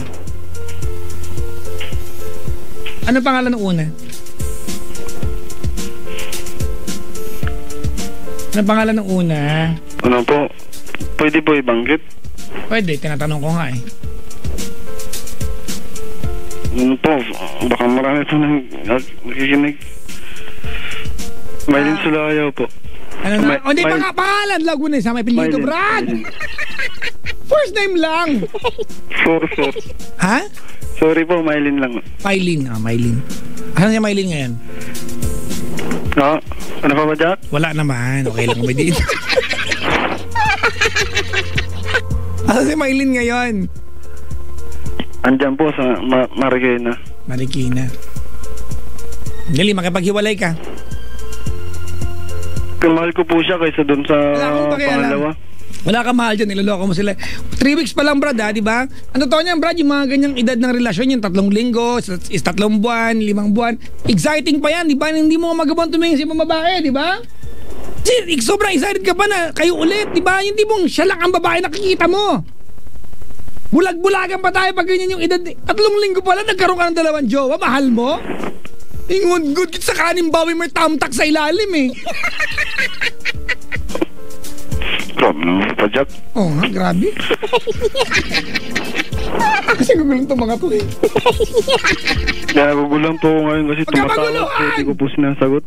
S2: Ano pangalan ng una? Ano pangalan ng una?
S3: Ano po? Pwede po ibanggit?
S2: Pwede, tinatanong ko nga eh.
S3: Ano po? Baka marami po nakikinig. Maylin Sulayaw po.
S2: Ano na? Hindi, pangalan Laguna sa may pilito, Brad! First name lang!
S3: Sorry.
S2: Ha?
S3: Sorry po, Maylin lang.
S2: Maylin. Ano niya Maylin ngayon?
S3: Ano pa ba, Jack?
S2: Wala naman, okay lang kami dito. Ano si Maylin ngayon?
S3: Andyan po sa Marikina.
S2: Dali, makipaghiwalay ka.
S3: Kamahal ko po siya kaysa doon sa pangalawa.
S2: Wala ka mahal dyan, niloloko mo sila. 3 weeks pa lang, Brad, di ba? Ang totoo niyan, Brad, yung mga ganyang edad ng relasyon, yung 3 linggo, is 3 buwan, 5 buwan. Exciting pa yan, di ba? Hindi mo magabang tumingin sa ibang babae, di ba? Sobrang excited ka pa na kayo ulit, di ba? Hindi mong siya lang ang babae nakikita mo. Bulag-bulagan pa tayo pag ganyan yung edad. 3 linggo pa lang, nagkaroon ka ng 2 jowa, mahal mo? Ingon, good sa kanin bawi may tamtak sa ilalim eh.
S3: Grabe naman, Papa Jack.
S2: Oo nga, grabe. Kasi gugulang itong mga to eh.
S3: Kaya gugulang po ako ngayon kasi tumatawag. Hindi ko po sinasagot.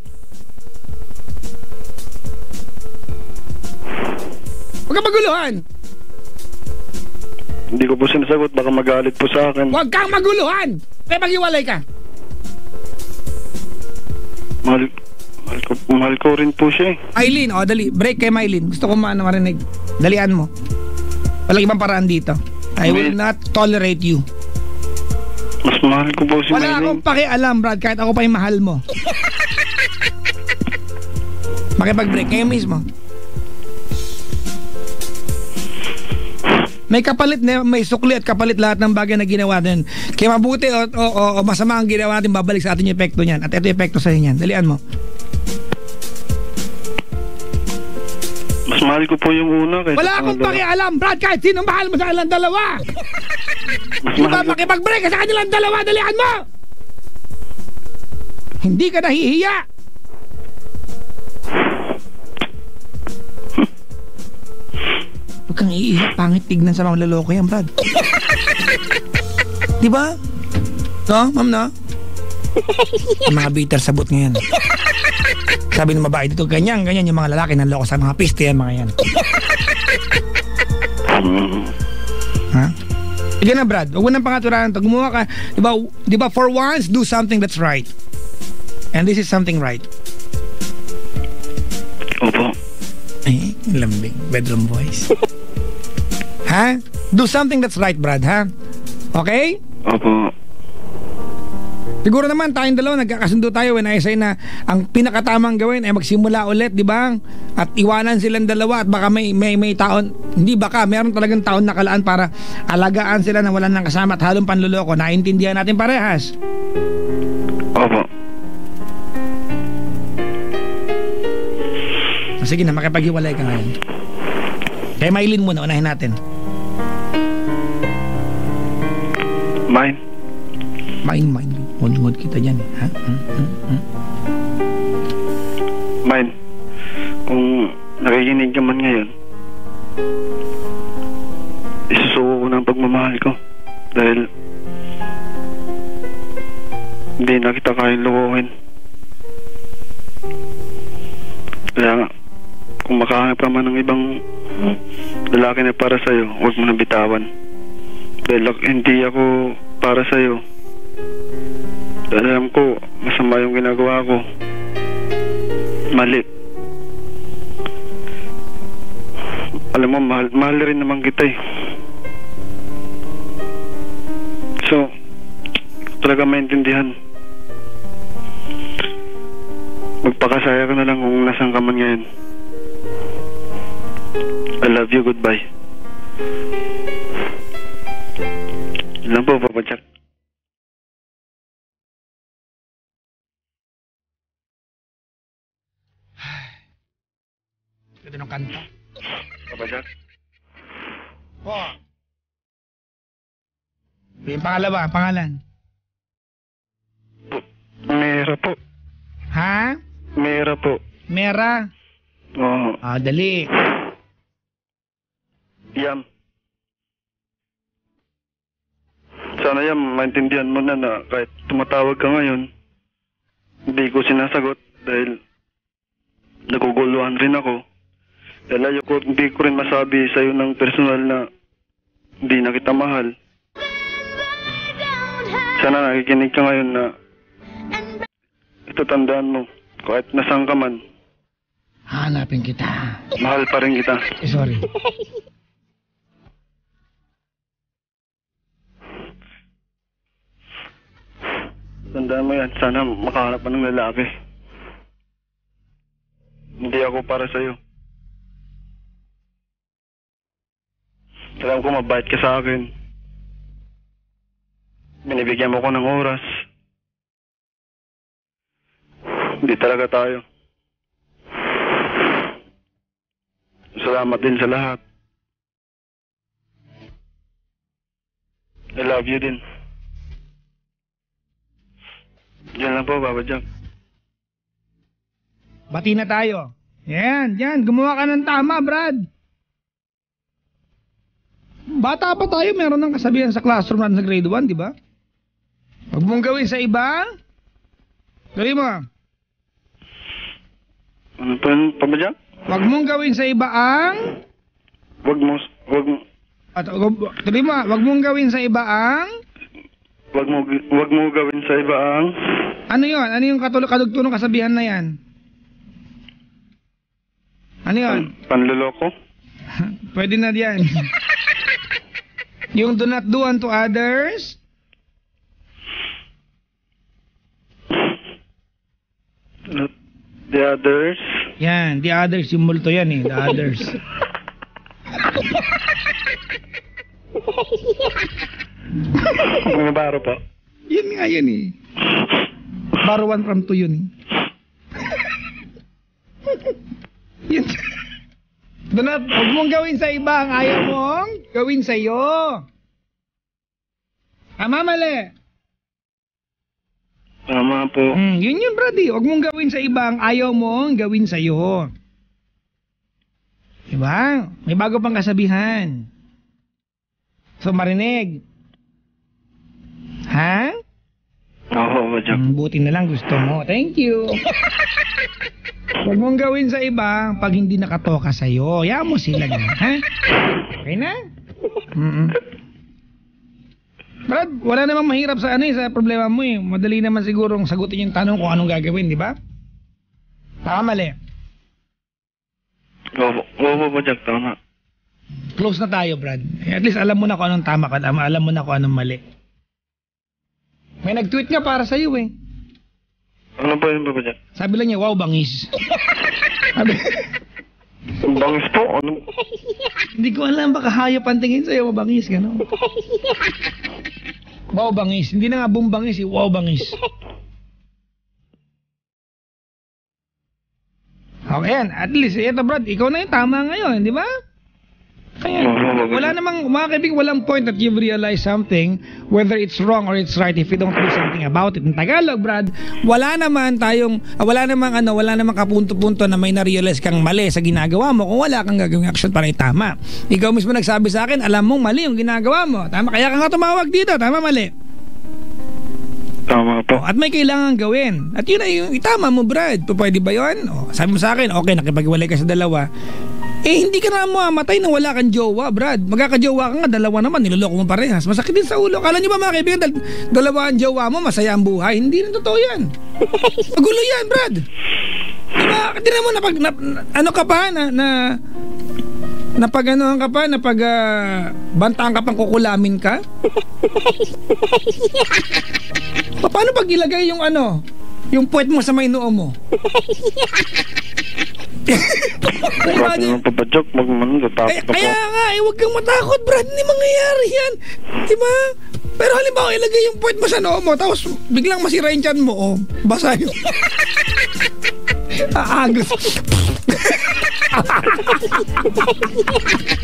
S2: Huwag kang maguluhan.
S3: Hindi ko po sinasagot, baka magalit po sa akin.
S2: Huwag kang maguluhan. Kaya pag-iwalay ka.
S3: Mahal ko rin po siya eh.
S2: Maylin, dali. Break kay Maylin. Gusto ko marinig. Dalian mo. Walang ibang paraan dito. I will not tolerate you.
S3: Mas mahal ko po si
S2: Wala
S3: Maylin.
S2: akong pakialam, Brad, kahit ako pa yung mahal mo. Makipag-break ngayon mismo. May kapalit, may sukli at kapalit lahat ng bagay na ginawa natin. Kaya mabuti o masama ang ginawa natin, babalik sa atin yung epekto niyan. At ito yung epekto sa inyo. Dalian mo.
S3: Mas mahal ko po yung una.
S2: Wala akong pakialam, Brad, kahit sino mahal mo sa kanilang dalawa. Diba makipag-break ka sa kanilang dalawa, dalian mo. Hindi ka nahihiya. Huwag kang iiyak, pangit tignan sa mga laloko yan, Brad. Diba? No, ma'am, no? Ang mga bitter sabot ngayon. Sabi ng babae dito, ganyan yung mga lalaki ng loko sa mga piste yan, mga yan. Ha? Sige na, Brad. Huwag mo nang pangaturahan to. Gumawa ka. Diba, for once, do something that's right. And this is something right.
S3: Opo.
S2: Lambing. Bedroom voice. Ha? Do something that's right, Brad, ha? Okay?
S3: Opo.
S2: Siguro naman tayong dalawa nagkakasundo tayo when I say na ang pinakatamang gawin ay magsimula ulit, di ba? At iwanan silang dalawa at baka may taon, hindi baka, meron talagang taon nakalaan para alagaan sila na walang nang kasama at halong panluloko. Naintindihan natin parehas.
S3: Opo.
S2: Sige na, makipaghiwalay ka ngayon. Kaya Maylin muna, unahin natin.
S3: Mine.
S2: Mine. Ngod kita dyan, ha?
S3: Mine. Kung nakikinig ka man ngayon, isusuko ko ng pagmamahal ko. Dahil hindi na kita kayang lukuhin. Kaya kung makahanap ka man ng ibang lalaki na para sa'yo, huwag mo nang bitawan. Dahil hindi ako para sa'yo. Dahil alam ko, masama yung ginagawa ko. Mali. Alam mo, mahal rin naman kita eh. So, talaga maintindihan. Magpakasaya ka na lang kung nasan ka man ngayon. I love you, goodbye. Yun lang po, Papa Jack.
S2: Ito ng kanta.
S3: Papa Jack?
S2: Po. Yung pangalawa, pangalan.
S3: Mera po.
S2: Ha?
S3: Mera po.
S2: Mera?
S3: Oo.
S2: Dali.
S3: Yam. Sana Yam, maintindihan mo na kahit tumatawag ka ngayon, hindi ko sinasagot dahil naguguluhan rin ako. Dahil hindi ko rin masabi sa'yo ng personal na hindi na kita mahal. Sana nakikinig ka ngayon na ito, tandaan mo, kahit nasaan ka man,
S2: Hanapin kita.
S3: mahal pa rin kita.
S2: Sorry.
S3: Tandaan mo yan, sana makahanap ka ng lalaki. Hindi ako para sa'yo. Alam ko mabait ka sa akin. Binibigyan mo ko ng oras. Hindi talaga tayo. Salamat din sa lahat. I love you din. Diyan lang po, Papa Jack.
S2: Bati na tayo. Yan. Gumawa ka ng tama, Brad. Bata pa tayo, meron ng kasabihan sa classroom natin sa grade 1, di ba? Huwag mong gawin sa iba. Gawin mo.
S3: Ano po yun, Papa Jack?
S2: Huwag mong gawin sa iba ang...
S3: Huwag mo
S2: gawin sa iba ang...
S3: Huwag mo gawin sa iba ang...
S2: Ano yon? Ano yung kadugtunong kasabihan na yan? Ano yun?
S3: Panloloko?
S2: Pwede na yan. Yung do not do unto others.
S3: The others?
S2: Yan, the others, yung multo yan eh, the others.
S3: Bumabaro po.
S2: Yan nga yan eh. Baro 1 from 2 yun eh. Yan. Huwag mong gawin sa iba ang ayaw mong gawin sa'yo. Tama, mali.
S3: Tama po.
S2: Yun yun, brady. Huwag mong gawin sa iba ang ayaw mong gawin sa'yo. Diba? May bago pang kasabihan. So, marinig. Ha?
S3: Oo, Badyak.
S2: Buti na lang gusto mo. Thank you. Huwag mong gawin sa iba pag hindi nakatoka sa'yo. Hayaan mo sila na, ha? Okay na? Brad, wala namang mahirap sa sa problema mo eh. Madali naman sigurong sagutin yung tanong kung anong gagawin, di ba? Tama, mali.
S3: Oo, Badyak, tama.
S2: Close na tayo, Brad. At least alam mo na kung anong tama ka, alam mo na kung anong mali. May nag-tweet nga para sa'yo eh.
S3: Ano ba yun, Badyak?
S2: Sabi lang niya, wow, bangis. Sabi,
S3: bangis po? Ano?
S2: hindi ko alam, baka hayop ang tingin sa'yo, mabangis ka, no? Wow, bangis. Hindi na nga bumbangis, wow, bangis. Okay yan, at least, eto Brad, ikaw na yung tama ngayon, di ba? Kaya, wala namang, mga kaibigan, walang point that you've realized something, whether it's wrong or it's right, if you don't do something about it. In Tagalog, Brad, wala namang kapunto-punto na may na-realize kang mali sa ginagawa mo kung wala kang gagawing action para itama. Ikaw mismo nagsabi sa akin, alam mong mali yung ginagawa mo. Tama, kaya ka nga tumawag dito, tama, mali.
S3: Tama po.
S2: At may kailangan gawin. At yun ay yung itama mo, Brad. Pwede ba yun? Sabi mo sa akin, okay, nakipag-iwalay ka sa dalawa. Hindi ka na mamatay na wala kang jowa, Brad. Magkakajowa ka nga, dalawa naman, niloloko mo parehas. Masakit din sa ulo. Kala nyo ba mga kaibigan, dalawa ang jowa mo, masaya ang buhay? Hindi rin totoo yan. Magulo yan, Brad. Diba, hindi na mo bantaan ka pang kukulamin ka? Paano pag ilagay yung yung puwet mo sa may noo mo?
S3: Bakit naman pa, Badyak?
S2: Kaya nga, huwag kang matakot, Brad. Hindi mangyayari yan. Diba? Pero halimbawa, ilagay yung puwet mo sa noo mo, tapos biglang masira yung tiyan mo, basa yung... Aagos.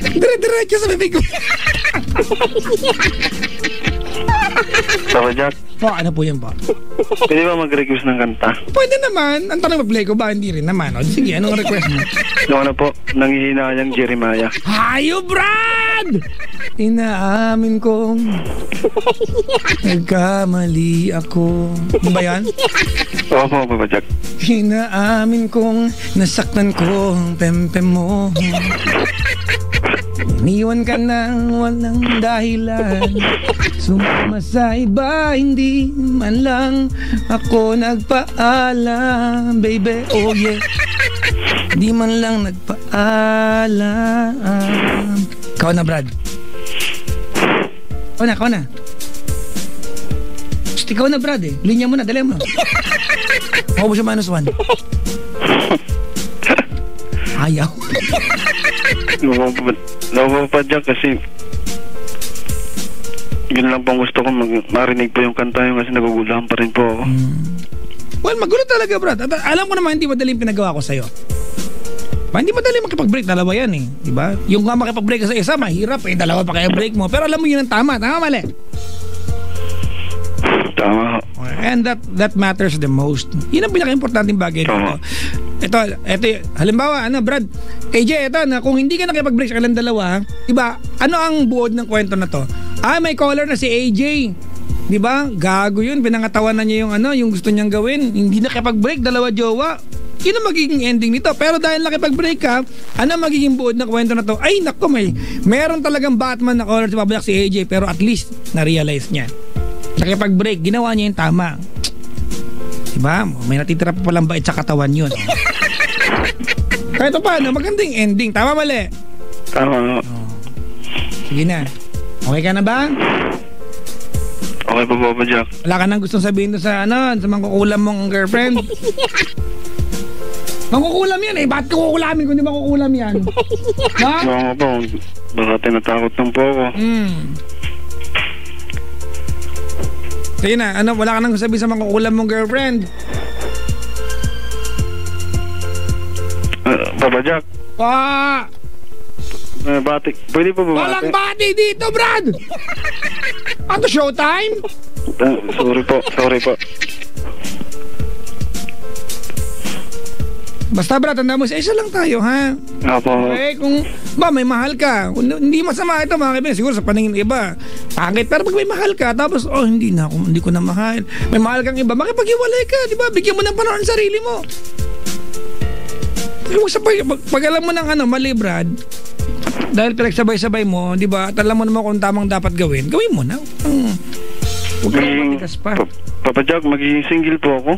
S2: Dire-diretso sa bibig mo.
S3: Badyak?
S2: Po, ano po yan po?
S3: Pwede ba mag-request ng kanta?
S2: Pwede naman. Ang tanong mag-play ko ba? Hindi rin naman. Sige, anong request mo?
S3: Yung ano po, nanghihinayang Jeremiah.
S2: Hayo, Brad! Inaamin kong nagkamali ako. Ano ba yan?
S3: Oo po, Badyak.
S2: Inaamin kong nasaktan ko ang pempem mo. Iniwan ka nang walang dahilan. Sumama sa iba, hindi man lang ako nagpaalam, baby, oh yeah. Hindi man lang nagpaalam. Ikaw na, Brad. Ikaw na. Just, ikaw na, Brad eh. Linya mo na, dali mo. Maubos yung -1. Ayaw.
S3: Napapadyak kasi yun lang pong gusto ko marinig po yung kanta yung kasi nagugulahan pa rin po ako.
S2: Well, magulo talaga, Brad. At alam ko naman hindi madaling pinagawa ko sa'yo. Hindi madali makipag-break, dalawa yan eh, di ba? Yung nga makipag-break ka sa isa, mahirap eh, dalawa pa kaya break mo. Pero alam mo yun ang tama mali?
S3: Tama.
S2: And that matters the most. Yun ang pinaka-importanting bagay dito. Ito, halimbawa, Brad, AJ, ito, na kung hindi ka nakipag-break sa kailang dalawa, diba, ano ang buod ng kwento na to? May caller na si AJ. Diba? Gago yun, pinangatawanan niya yung gusto niyang gawin. Hindi nakipag-break, dalawa jowa. Yun ang magiging ending nito. Pero dahil nakipag-break ka, ano magiging buod ng kwento na to? Ay, naku, meron talagang Batman na caller si Pabalak si AJ, pero at least, na-realize niya. Nakipag-break, ginawa niya yung tama. Diba? May natitira pa palang bait sa katawan yun. Kahit paano, magandang ending. Tama, mali?
S3: Tama.
S2: Sige na. Okay ka na ba?
S3: Okay po, Papa Jack.
S2: Wala ka nang gustong sabihin doon sa mangkukulam mong girlfriend? Mangkukulam yan eh. Bakit kukulamin kung di makukulam yan? Ha?
S3: Oo po. Baka tinatakot lang po ako.
S2: Sige na. Wala ka nang sabihin sa mangkukulam mong girlfriend?
S3: Papa Jack. Bati. Pwede po ba?
S2: Walang bati dito, Brad! Ano, showtime?
S3: Sorry po.
S2: Basta, Brad, tanda mo, isa lang tayo, ha?
S3: Opo.
S2: Okay, kung may mahal ka, hindi masama ito, mga kaibigan, siguro sa paningin ng iba, pangit, pero pag may mahal ka, tapos, hindi ko na mahal, may mahal kang iba, makipag-iwalay ka, di ba? Bigyan mo ng panahon sa sarili mo. Pag alam mo ng mali, Brad, dahil pinagsabay-sabay mo, di ba, at alam mo naman kung tamang dapat gawin mo na. Huwag ka naman matigas pa.
S3: Papa Jack, magiging single po ako.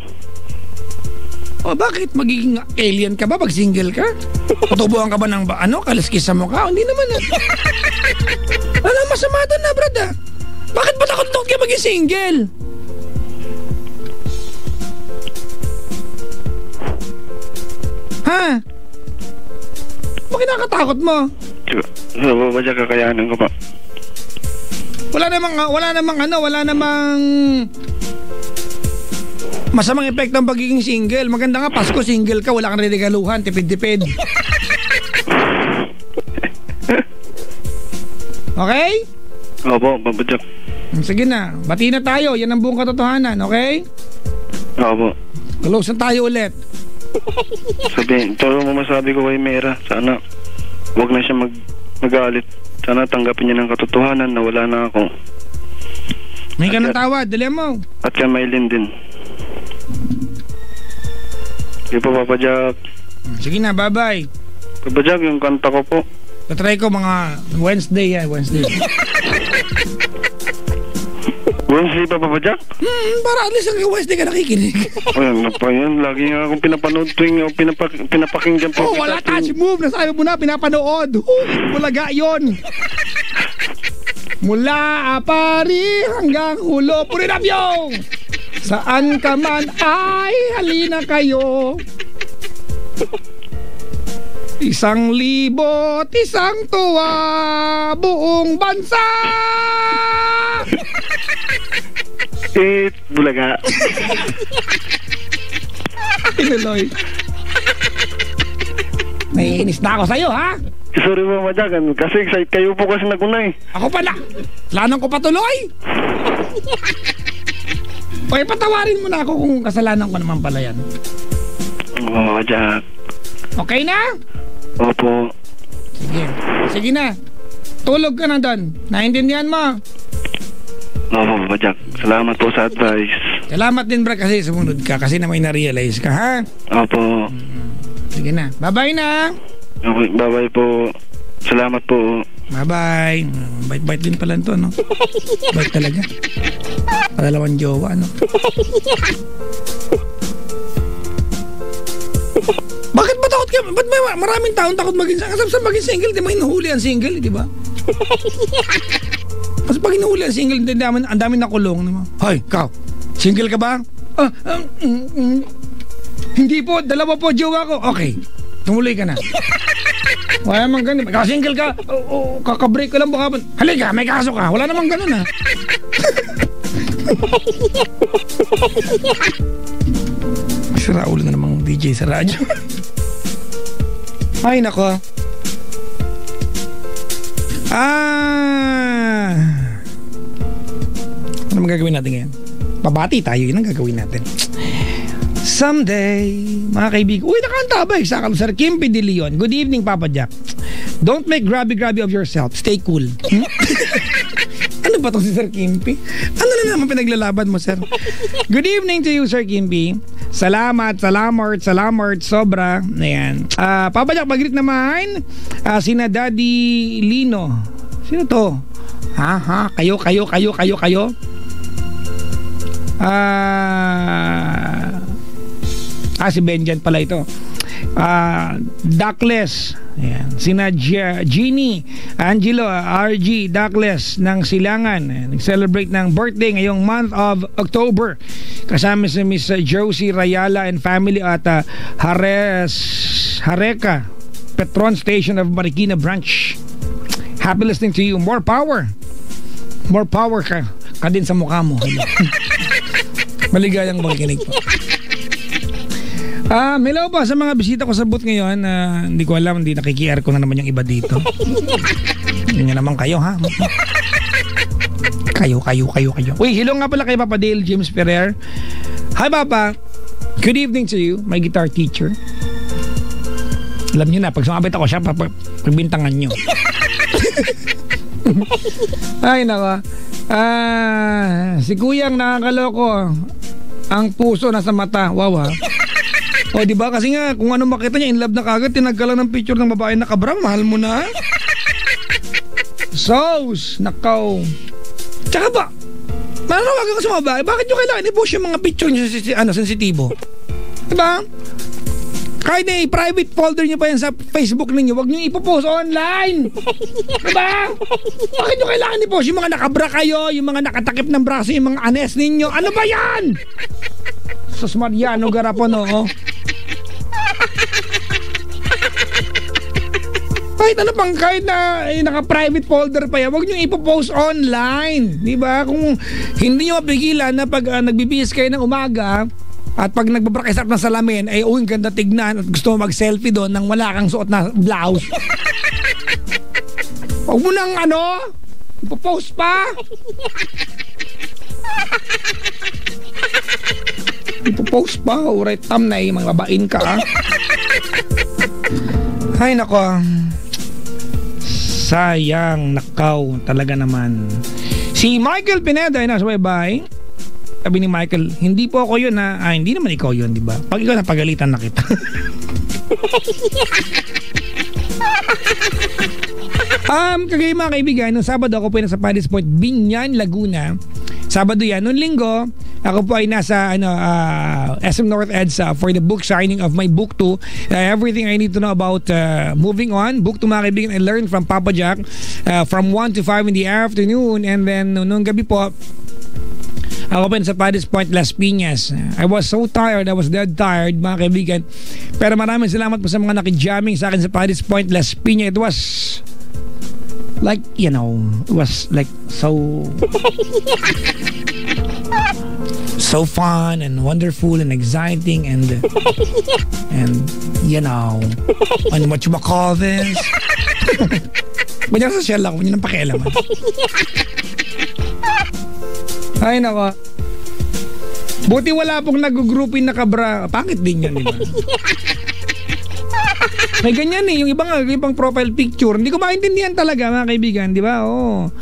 S2: Bakit? Magiging alien ka ba pag single ka? Tutubuhan ka ba ng kaliskisan mo ka? Hindi naman Alam, masama doon na, Brad, Bakit ba takot ka maging single? Ha? Bakit nakakatakot mo?
S3: Papa Jack, kakayanin ko pa.
S2: Wala namang masamang epekto ang pagiging single. Maganda nga, Pasko, single ka, wala kang regaluhan, tipid-tipid. Okay?
S3: Opo, Papa Jack.
S2: Sige na, bati na tayo, yan ang buong katotohanan, okay?
S3: Opo.
S2: Close na tayo ulit.
S3: Ito mo masabi ko kay Mera, sana wag na siya magalit. Sana tanggapin niya ng katotohanan na wala na ako.
S2: May ka ng tawad, dali mo.
S3: At kay Maylin din. Sige po, Papa Jack.
S2: Sige na, bye-bye.
S3: Papa Jack, yung kanta ko po.
S2: Patry ko mga Wednesday.
S3: Wednesday pa, Papa Jack?
S2: Para at least hanggang Wednesday ka nakikinig.
S3: Ano pa yan? Lagi nga akong pinapanood tuwing pinapakinggan po.
S2: Wala touch move. Nasabi mo na, pinapanood. Bulaga yun. Mula apari hanggang ulo. Purinabyo! Saan ka man ay halina kayo. 1,000 isang tuwa buong bansa.
S3: Bulaga.
S2: Inuloy. Naiinis na ako sa'yo, ha?
S3: Sorry po, Majagan. Kasi kayo po kasi naguna eh.
S2: Ako pala. Lanan ko patuloy. Okay, patawarin mo na ako kung kasalanan ko naman pala yan.
S3: Oo, Jack.
S2: Okay na?
S3: Opo.
S2: Sige na. Tulog ka na doon. Naintindihan mo?
S3: Opo, Jack. Salamat po sa advice.
S2: Salamat din, bro, kasi sumunod ka. Kasi na may na-realize ka, ha?
S3: Opo.
S2: Sige na. Bye-bye na.
S3: Okay, bye-bye po. Salamat po.
S2: Bye-bye. Bait-bait din pala ito, no? Bait talaga. Padalawang jowa, no? Bakit ba takot ka? Ba't may maraming taon takot maging single? Kasap sa maging single, di may nahuli ang single, di ba? Kasi pag inuhuli ang single, ang dami nakulong. Hoy, ikaw, single ka ba? Hindi po, dalawa po jowa ko. Okay, tumuloy ka na. Wala namang ganun. Single ka, kakabreak ka lang baka. Halika, may kaso ka. Wala namang ganun, ha? Sira ulo na namang DJ sa radyo. Ay, nako. Ano magagawin natin ngayon? Babati tayo, yun ang gagawin natin. Someday, mga kaibigan. Uy, nakaantabay sa Sir Kimpi De Leon. Good evening, Papa Jack. Don't make grabby-grabby of yourself. Stay cool. Ano ba itong si Sir Kimpi? Ano na naman pinaglalaban mo, sir? Good evening to you, Sir Kimpi. Salamat, sobra. Ayan. Papa Jack, pag-greet naman, sina Daddy Lino. Sino to? Kayo. Si Benjan pala ito. Duckless. Ayan. Sina Jeannie, Angelo, RG, Duckless ng Silangan. Ayan. Nag-celebrate ng birthday ngayong month of October. Kasama si Miss Josie Rayala and family at Hareka, Petron Station of Marikina Branch. Happy listening to you. More power. More power ka din sa mukha mo. Maligayang makikinig po. Hello po sa mga bisita ko sa booth ngayon. Hindi ko alam, hindi nakiki-air ko na naman yung iba dito. Yun naman kayo, ha? Kayo. Uy, hello nga pala kay Papa Dale James Ferrer. Hi Papa, good evening to you, my guitar teacher. Alam nyo na, pag sumabit ako siya, pagbintangan nyo. Ay naka, si Kuyang nakakaloko. Ang puso nasa mata. Wow, ha? O diba kasi nga kung ano makita niya, in love na kagad, tinagkalan ng picture ng babae na kabra, mahal mo na. Sos, nakaw. Tsaka ba, manawagan ka sa mga babae, bakit nyo kailangan i-post yung mga picture nyo sensitibo? Diba? Kahit na i-private folder nyo pa yan sa Facebook ninyo, huwag nyo ipopost online. Diba? Bakit nyo kailangan i-post yung mga nakabra kayo, yung mga nakatakip ng braso, yung mga anes ninyo? Ano ba yan? Sos Mariano Garapon, oh. Kahit na naka-private folder pa yan, huwag nyo ipopost online. Diba? Kung hindi nyo mapigilan na pag nagbibihis kayo ng umaga at pag nagbabrakisap ng salamin, ay uwing ganda tignan at gusto mo mag-selfie doon nang wala kang suot na blouse. Huwag mo nang ipopost pa. Ipopost pa. Alright, thumbnail, mga babain ka, ha? Ay, nako. Sayang, nakaw, talaga naman. Si Michael Pineda ay nasa bye-bye. Sabi ni Michael, hindi po ako yun, ha? Hindi naman ikaw yun, di ba? Pag ikaw napagalitan na kita. Kagaya mga kaibigan, nung Sabado ako po nasa Paddy's Point, Binyan, Laguna. Sabado yan. Noong Linggo, ako po ay nasa SM North EDSA for the book signing of my book 2. Everything I need to know about moving on. Book 2 mga kaibigan, I learned from Papa Jack from 1 to 5 in the afternoon. And then noong gabi po, ako pa sa Paddy's Point, Las Piñas. I was so tired. I was dead tired mga kaibigan. Pero maraming salamat po sa mga nakijamming sa akin sa Paddy's Point, Las Piñas. It was like, it was like so fun and wonderful and exciting and ano what you call this? Ganyan sa shell ako, yun ang pakialaman. Ay nako. Buti wala pong nag-groupin na kabra. Pangit din yan, di ba? May ganyan yung ibang profile picture. Hindi ko maintindihan talaga mga kaibigan, di ba? Oo.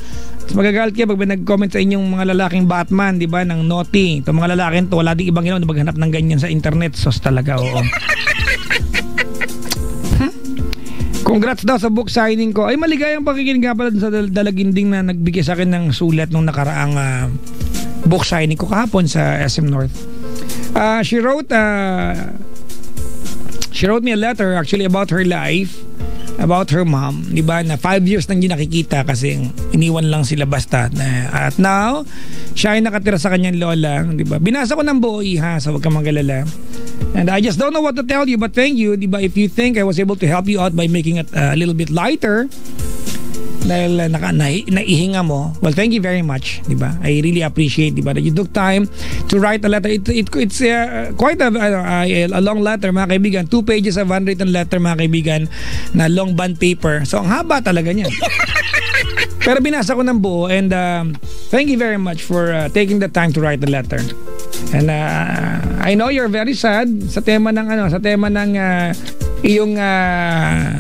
S2: Magagalit kayo pag nag-comment sa inyong mga lalaking Batman, di ba, ng naughty. Itong mga lalaking to, wala ding ibang ginawa na maghanap ng ganyan sa internet. Sos talaga, oo. Congrats daw sa book signing ko. Ay, maligayang pakikinig nga pala sa dalaginding na nagbigay sa akin ng sulat nung nakaraang book signing ko kahapon sa SM North. She wrote me a letter actually about her life, about her mom, di ba, na 5 years nang hindi nakikita kasi iniwan lang sila basta. At now, siya ay nakatira sa kanyang lola, di ba? Binasa ko ng buo, iha, so huwag kang magalala. And I just don't know what to tell you, but thank you, di ba, if you think I was able to help you out by making it a little bit lighter, dahil naihinga mo, well, thank you very much, di ba? I really appreciate, di ba, that you took time to write a letter. It's quite a long letter, mga kaibigan. 2 pages of handwritten letter, mga kaibigan, na long bond paper. So, ang haba talaga niya. Pero binasa ko ng buo, and thank you very much for taking the time to write the letter. And I know you're very sad sa tema ng iyong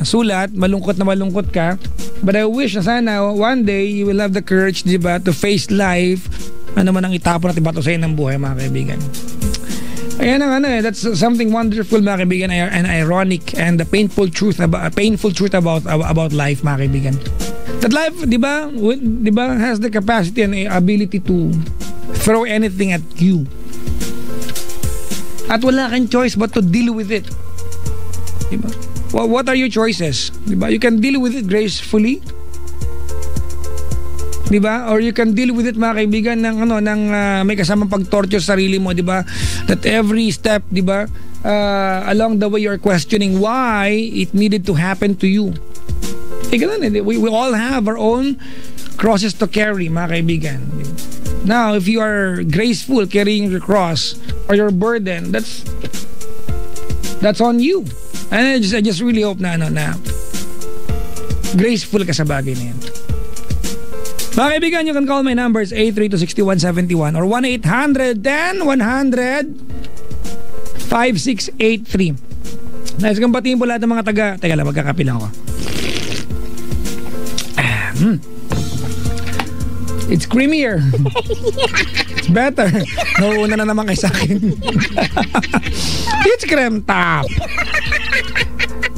S2: sulat, malungkot ka. But I wish na sana one day you will have the courage, di ba, to face life. Ano man ang itapon at ibato sa'yo ng buhay, mga kaibigan. Ayan ang that's something wonderful, mga kaibigan, and ironic and the painful truth about life, mga kaibigan. That life, di ba, has the capacity and ability to throw anything at you. At wala kang choice but to deal with it. Diba? What are your choices? Diba? You can deal with it gracefully. Diba? Or you can deal with it, mga kaibigan, ng may kasamang pag-torture sa sarili mo, diba? That every step, diba, along the way you're questioning why it needed to happen to you. Ganun, we all have our own crosses to carry, mga kaibigan. Now, if you are graceful carrying your cross or your burden, that's on you. And I just really hope na graceful ka sa bagay na yan. Mga kaibigan, you can call my numbers 832-6171 or 1-800-100-5683. Nice kang batiin po lahat ng mga Teka lang, magkakapi lang ako. It's creamier. It's better. Nauuna na naman kayo sa akin. It's creme top.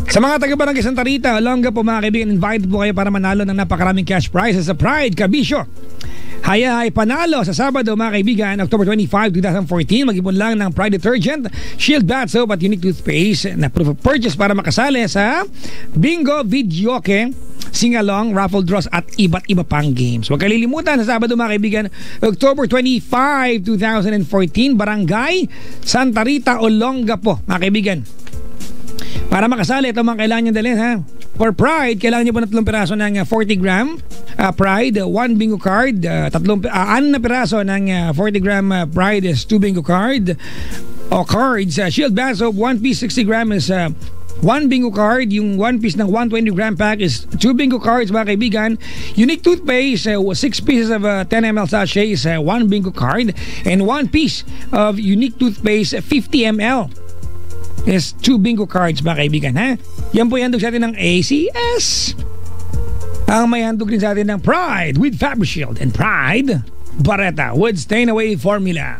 S2: Sa mga taga-Barangay Santa Rita, Olonga po mga kaibigan, invited po kayo para manalo ng napakaraming cash prizes sa Pride Kabisyo. Hayay panalo sa Sabado mga kaibigan, October 25, 2014. Mag-ipon lang ng Pride Detergent, Shield Bath Soap at Unique Toothpaste na proof of purchase para makasali sa Bingo Videoke, Sing-along, raffle draws at iba't iba pang games. Huwag kalilimutan sa Sabado mga kaibigan, October 25, 2014, Barangay Santa Rita, Olonga po mga kaibigan. Para makasali, ito mga kailangan nyo dalhin ha. For Pride, kailangan nyo po na 3 piraso ng 40-gram Pride, 1 bingo card, 6 na piraso ng 40-gram Pride is 2 bingo card o cards. Shield Bath Soap, 1 piece 60-gram is 1 bingo card. Yung 1 piece ng 120-gram pack is 2 bingo cards mga kaibigan. Unique Toothpaste, 6 pieces of 10 ml sachet is 1 bingo card. And 1 piece of Unique Toothpaste, 50 ml is 2 bingo cards mga kaibigan ha. Yan po handog sa atin ng ACS. Ang may handog rin sa atin ng Pride with Fabricield and Pride Barretta with Stain Away Formula.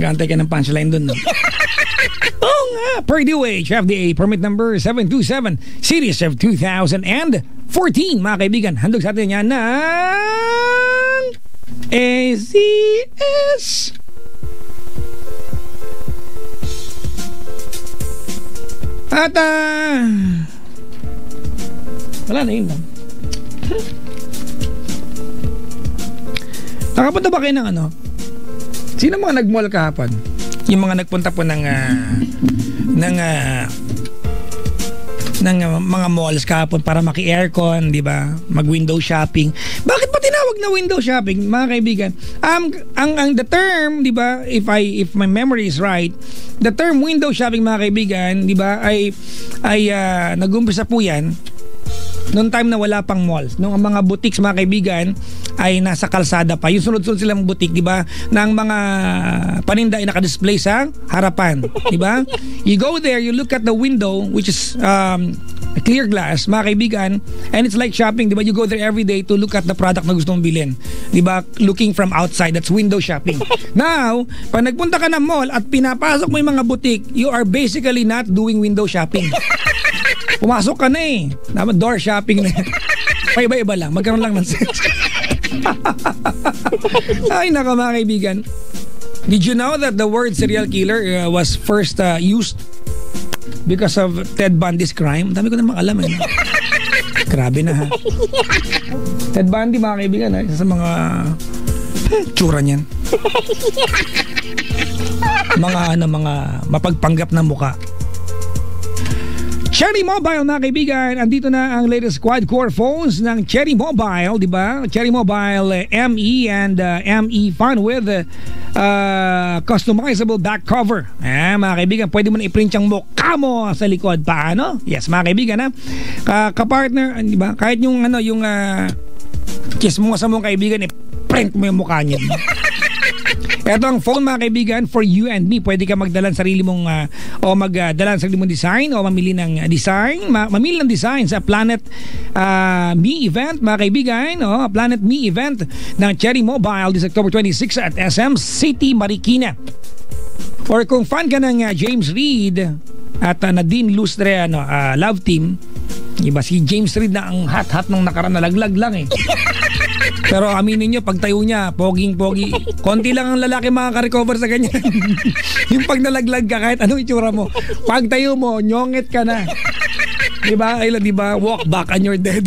S2: Nag-aantay ka ng punchline dun, no? Oo nga, per DOH FDA permit number 727 series of 2014 mga kaibigan. Handog sa atin yan ng ACS. At wala na yun lang. Nakapunta ba kayo ng sino mga nag-mall kahapon? Yung mga nagpunta po ng mga malls kahapon para maki-aircon, di ba? Mag-window shopping. Bakit ba tinawag na window shopping, mga kaibigan? Ang the term, di ba, if my memory is right, the term window shopping, mga kaibigan, di ba, ay nag-umpisa po yan noong time na wala pang malls. Nung ang mga boutiques, mga kaibigan, ay nasa kalsada pa. Yung sunod-sunod silang boutique, di ba, na ang mga paninda ay naka-display sa harapan, di ba? You go there, you look at the window, which is clear glass, mga kaibigan, and it's like shopping, di ba? You go there every day to look at the product na gusto mong bilhin, di ba? Looking from outside, that's window shopping. Now, pag nagpunta ka ng mall at pinapasok mo yung mga boutique, you are basically not doing window shopping. Pumasok ka na eh. Dapat door shopping na. Paiba-iba lang. Magkaroon lang ng sense. Ay, naka mga kaibigan. Did you know that the word serial killer was first used because of Ted Bundy's crime? Dami ko namang alam eh. Grabe na ha. Ted Bundy, mga kaibigan, isa sa mga tsura niyan. Mga mapagpanggap na muka. Cherry Mobile, mga kaibigan, andito na ang latest quad-core phones ng Cherry Mobile, di ba? Cherry Mobile ME and ME Fun with customizable back cover. Mga kaibigan, pwede mo na i-print yung mukha mo sa likod. Paano? Yes, mga kaibigan, ha? Kapartner, di ba? Kahit yung kiss mo sa mong kaibigan, i-print mo yung mukha niya. Ito ang phone, mga kaibigan, for you and me. Pwede ka magdala ng sarili mong o magdala ng sarili mong design o mamili ng design. Mamili ng design sa Planet Me event, mga kaibigan. Planet Me event ng Cherry Mobile this October 26 at SM City, Marikina. Or kung fan ka ng James Reid at Nadine Lustre love team, iba si James Reid na ang hot-hot nung nakaraan, nalaglag lang eh. Pero aminin nyo, pagtayo niya, poging-pogi. Konti lang ang lalaki makaka-recover sa ganyan. Yung pag nalaglag ka, kahit anong itsura mo, pagtayo mo, nyongit ka na. Diba? Diba? Walk back and you're dead.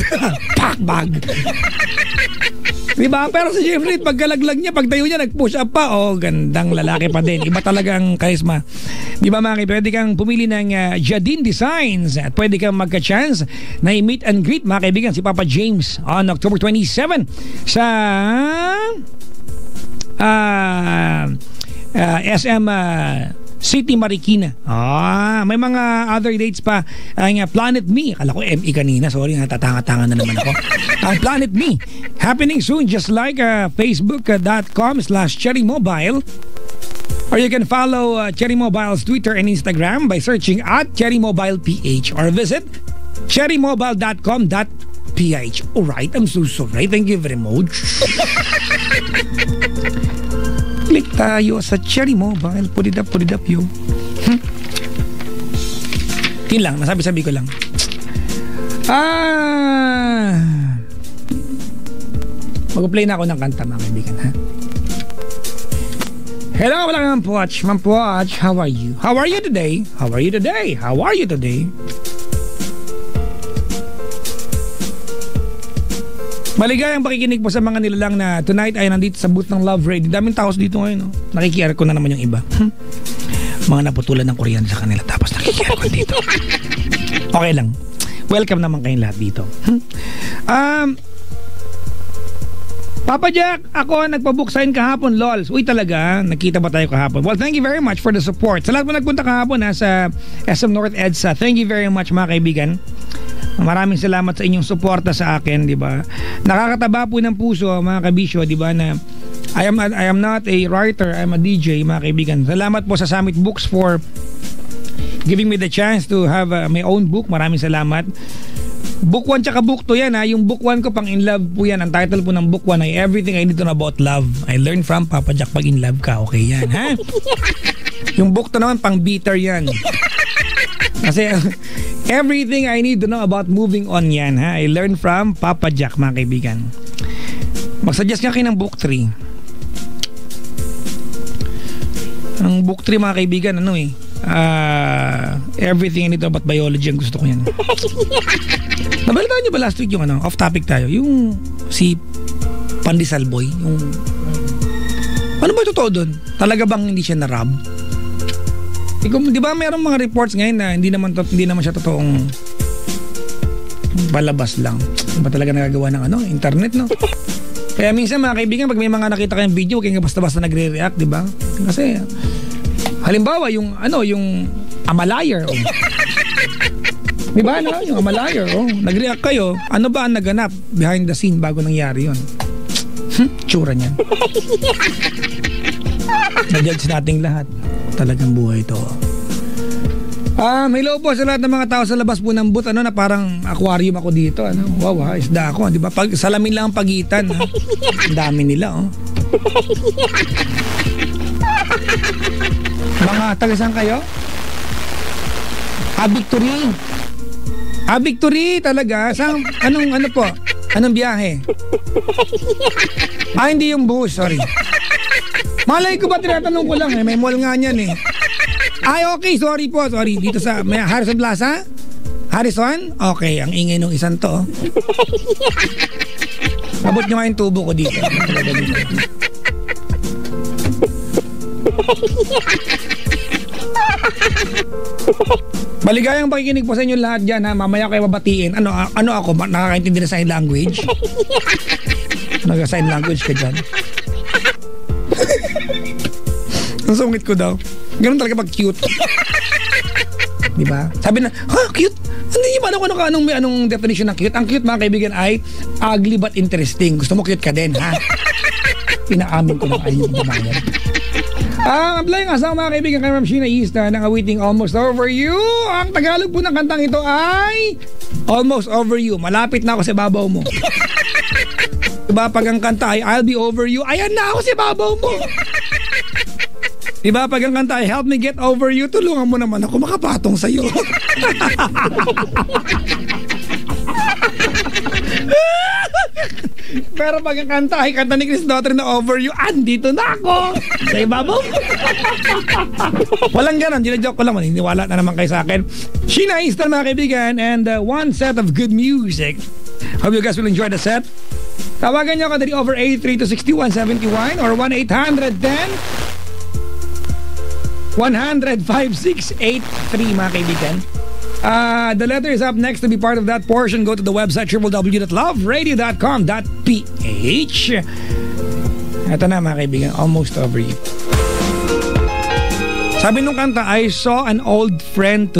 S2: Pack bag. Diba? Pero si Jeffrey, pagkalaglag niya, pagtayo niya, nag-push up pa. Oh, gandang lalaki pa din. Iba talaga ang charisma. Diba, Maki? Pwede kang pumili ng Jadine Designs at pwede kang magka-chance na i-meet and greet, mga kaibigan, si Papa James on October 27 sa SM City Marikina. May mga other dates pa. Ang Planet Me. Akala ko ME kanina. Sorry, natatanga-tanga na naman ako. Ang Planet Me. Happening soon, just like facebook.com/cherrymobile. Or you can follow Cherry Mobile's Twitter and Instagram by searching at @cherrymobileph or visit cherrymobile.com.ph. Alright, I'm so sorry. Thank you very much. Click tayo sa Cherry Mobile. Put it up you. Yun lang, nasabi-sabi ko lang. Mag-play na ako ng kanta, mga kaibigan, ha? Hello, wala kang Mampuach. Mampuach, how are you? How are you today? How are you today? How are you today? Maligayang pakikinig po sa mga nilalang na tonight ay nandito sa booth ng Love Radio. Daming taos dito ngayon, no? Nakiki-air ko na naman yung iba. Mga naputulan ng kuryente sa kanila tapos nakiki-air ko dito. Okay lang. Welcome naman kayong lahat dito. Papa Jack, ako nagpabook sign kahapon, lols. Uy, talaga? Nakita ba tayo kahapon? Well, thank you very much for the support. Sa lahat mo nagpunta kahapon sa SM North EDSA, thank you very much, mga kaibigan. Maraming salamat sa inyong suporta sa akin, di ba? Nakakataba po ng puso, mga kabisyo, di ba, na I am not a writer, I'm a DJ, mga kaibigan. Salamat po sa Summit Books for giving me the chance to have my own book. Maraming salamat. Book 1 tsaka book 2 yan, ha. Yung book 1 ko pang In Love po yan. Ang title po ng book 1 ay Everything I Need to Know About Love. I learned from Papa Jack pag in love ka. Okay yan, ha? Yung book 2 naman pang bitter yan. Kasi Everything I Need to Know About Moving On yan, ha. I learned from Papa Jack, mga kaibigan. Mag-suggest nga kayo ng book 3. Ang book 3, mga kaibigan, Everything I Need to Know About Biology, ang gusto ko yan. Nabalitaan niyo ba last week yung off topic tayo, yung si Pandesal Boy, yung ano ba totoo doon? Talaga bang hindi siya na-rob? Di ba mayroong mga reports ngayon na hindi naman siya totoong palabas lang. Ba talaga nagagawa ng internet, no? Kaya minsan, mga kaibigan, pag may mga nakita kayong video, huwag kayong basta-basta nagre-react, di ba? Kasi halimbawa yung Amalayer, di ba, no? Yung Amalayer, nag-react kayo, ano ba ang naganap behind the scene bago nangyari yun? Tsura niyan. Na-judge nating lahat. Talagang buhay ito. Hello po sa lahat ng mga tao sa labas po ng booth, na parang aquarium ako dito, Wow, isda ako, di ba? Salamin lang ang pagitan, ha? Ang dami nila, Mga taga-saan kayo? Victory. Victory talaga. Anong po? Anong biyahe? Hindi yung bus, sorry. Malay ko ba, tinatanong ko lang, may mall nga niyan, okay, sorry po, sorry. Dito sa Harrison Plaza? Harrison? Okay, ang ingay nung isang to. Abot nyo nga yung tubo ko dito. Maligayang pakikinig po sa inyo lahat dyan, ha. Mamaya kayo babatiin. Ano ako? Nakakaintindi na sign language? Nag-sign language ka dyan? Ang sungit ko daw. Ganun talaga pag cute. Diba? Sabi na, cute? Hindi ba anong definition ng cute? Ang cute, mga kaibigan, ay ugly but interesting. Gusto mo cute ka din, ha? Pinaamin ko ng ayaw kumayan. Apply nga sa mga kaibigan kay Ma'am Sheena Easta ng awiting Almost Over You. Ang Tagalog po ng kantang ito ay Almost Over You. Malapit na ako sa babaw mo. Diba, pag ang kanta ay I'll Be Over You, ayan na ako sa babaw mo. Diba, pag ang kanta ay Help Me Get Over You, tulungan mo naman ako makapatong sa'yo. Pero pag ang kanta ay kanta ni Chris Daughtry na Over You, andito na ako sa ibabaw. Walang ganon, joke ko lang, maniniwala na naman kayo sa akin. Sheena Easton mga kaibigan, and one set of good music. Hope you guys will enjoy the set. Tawagan nyo ako dari over 83-6171 or 1-800-10-100-5683 mga kaibigan. The letter is up next to be part of that portion. Go to the website www.loveradio.com.ph. Ito na mga kaibigan, Almost Over You. Sabi nung kanta, I saw an old friend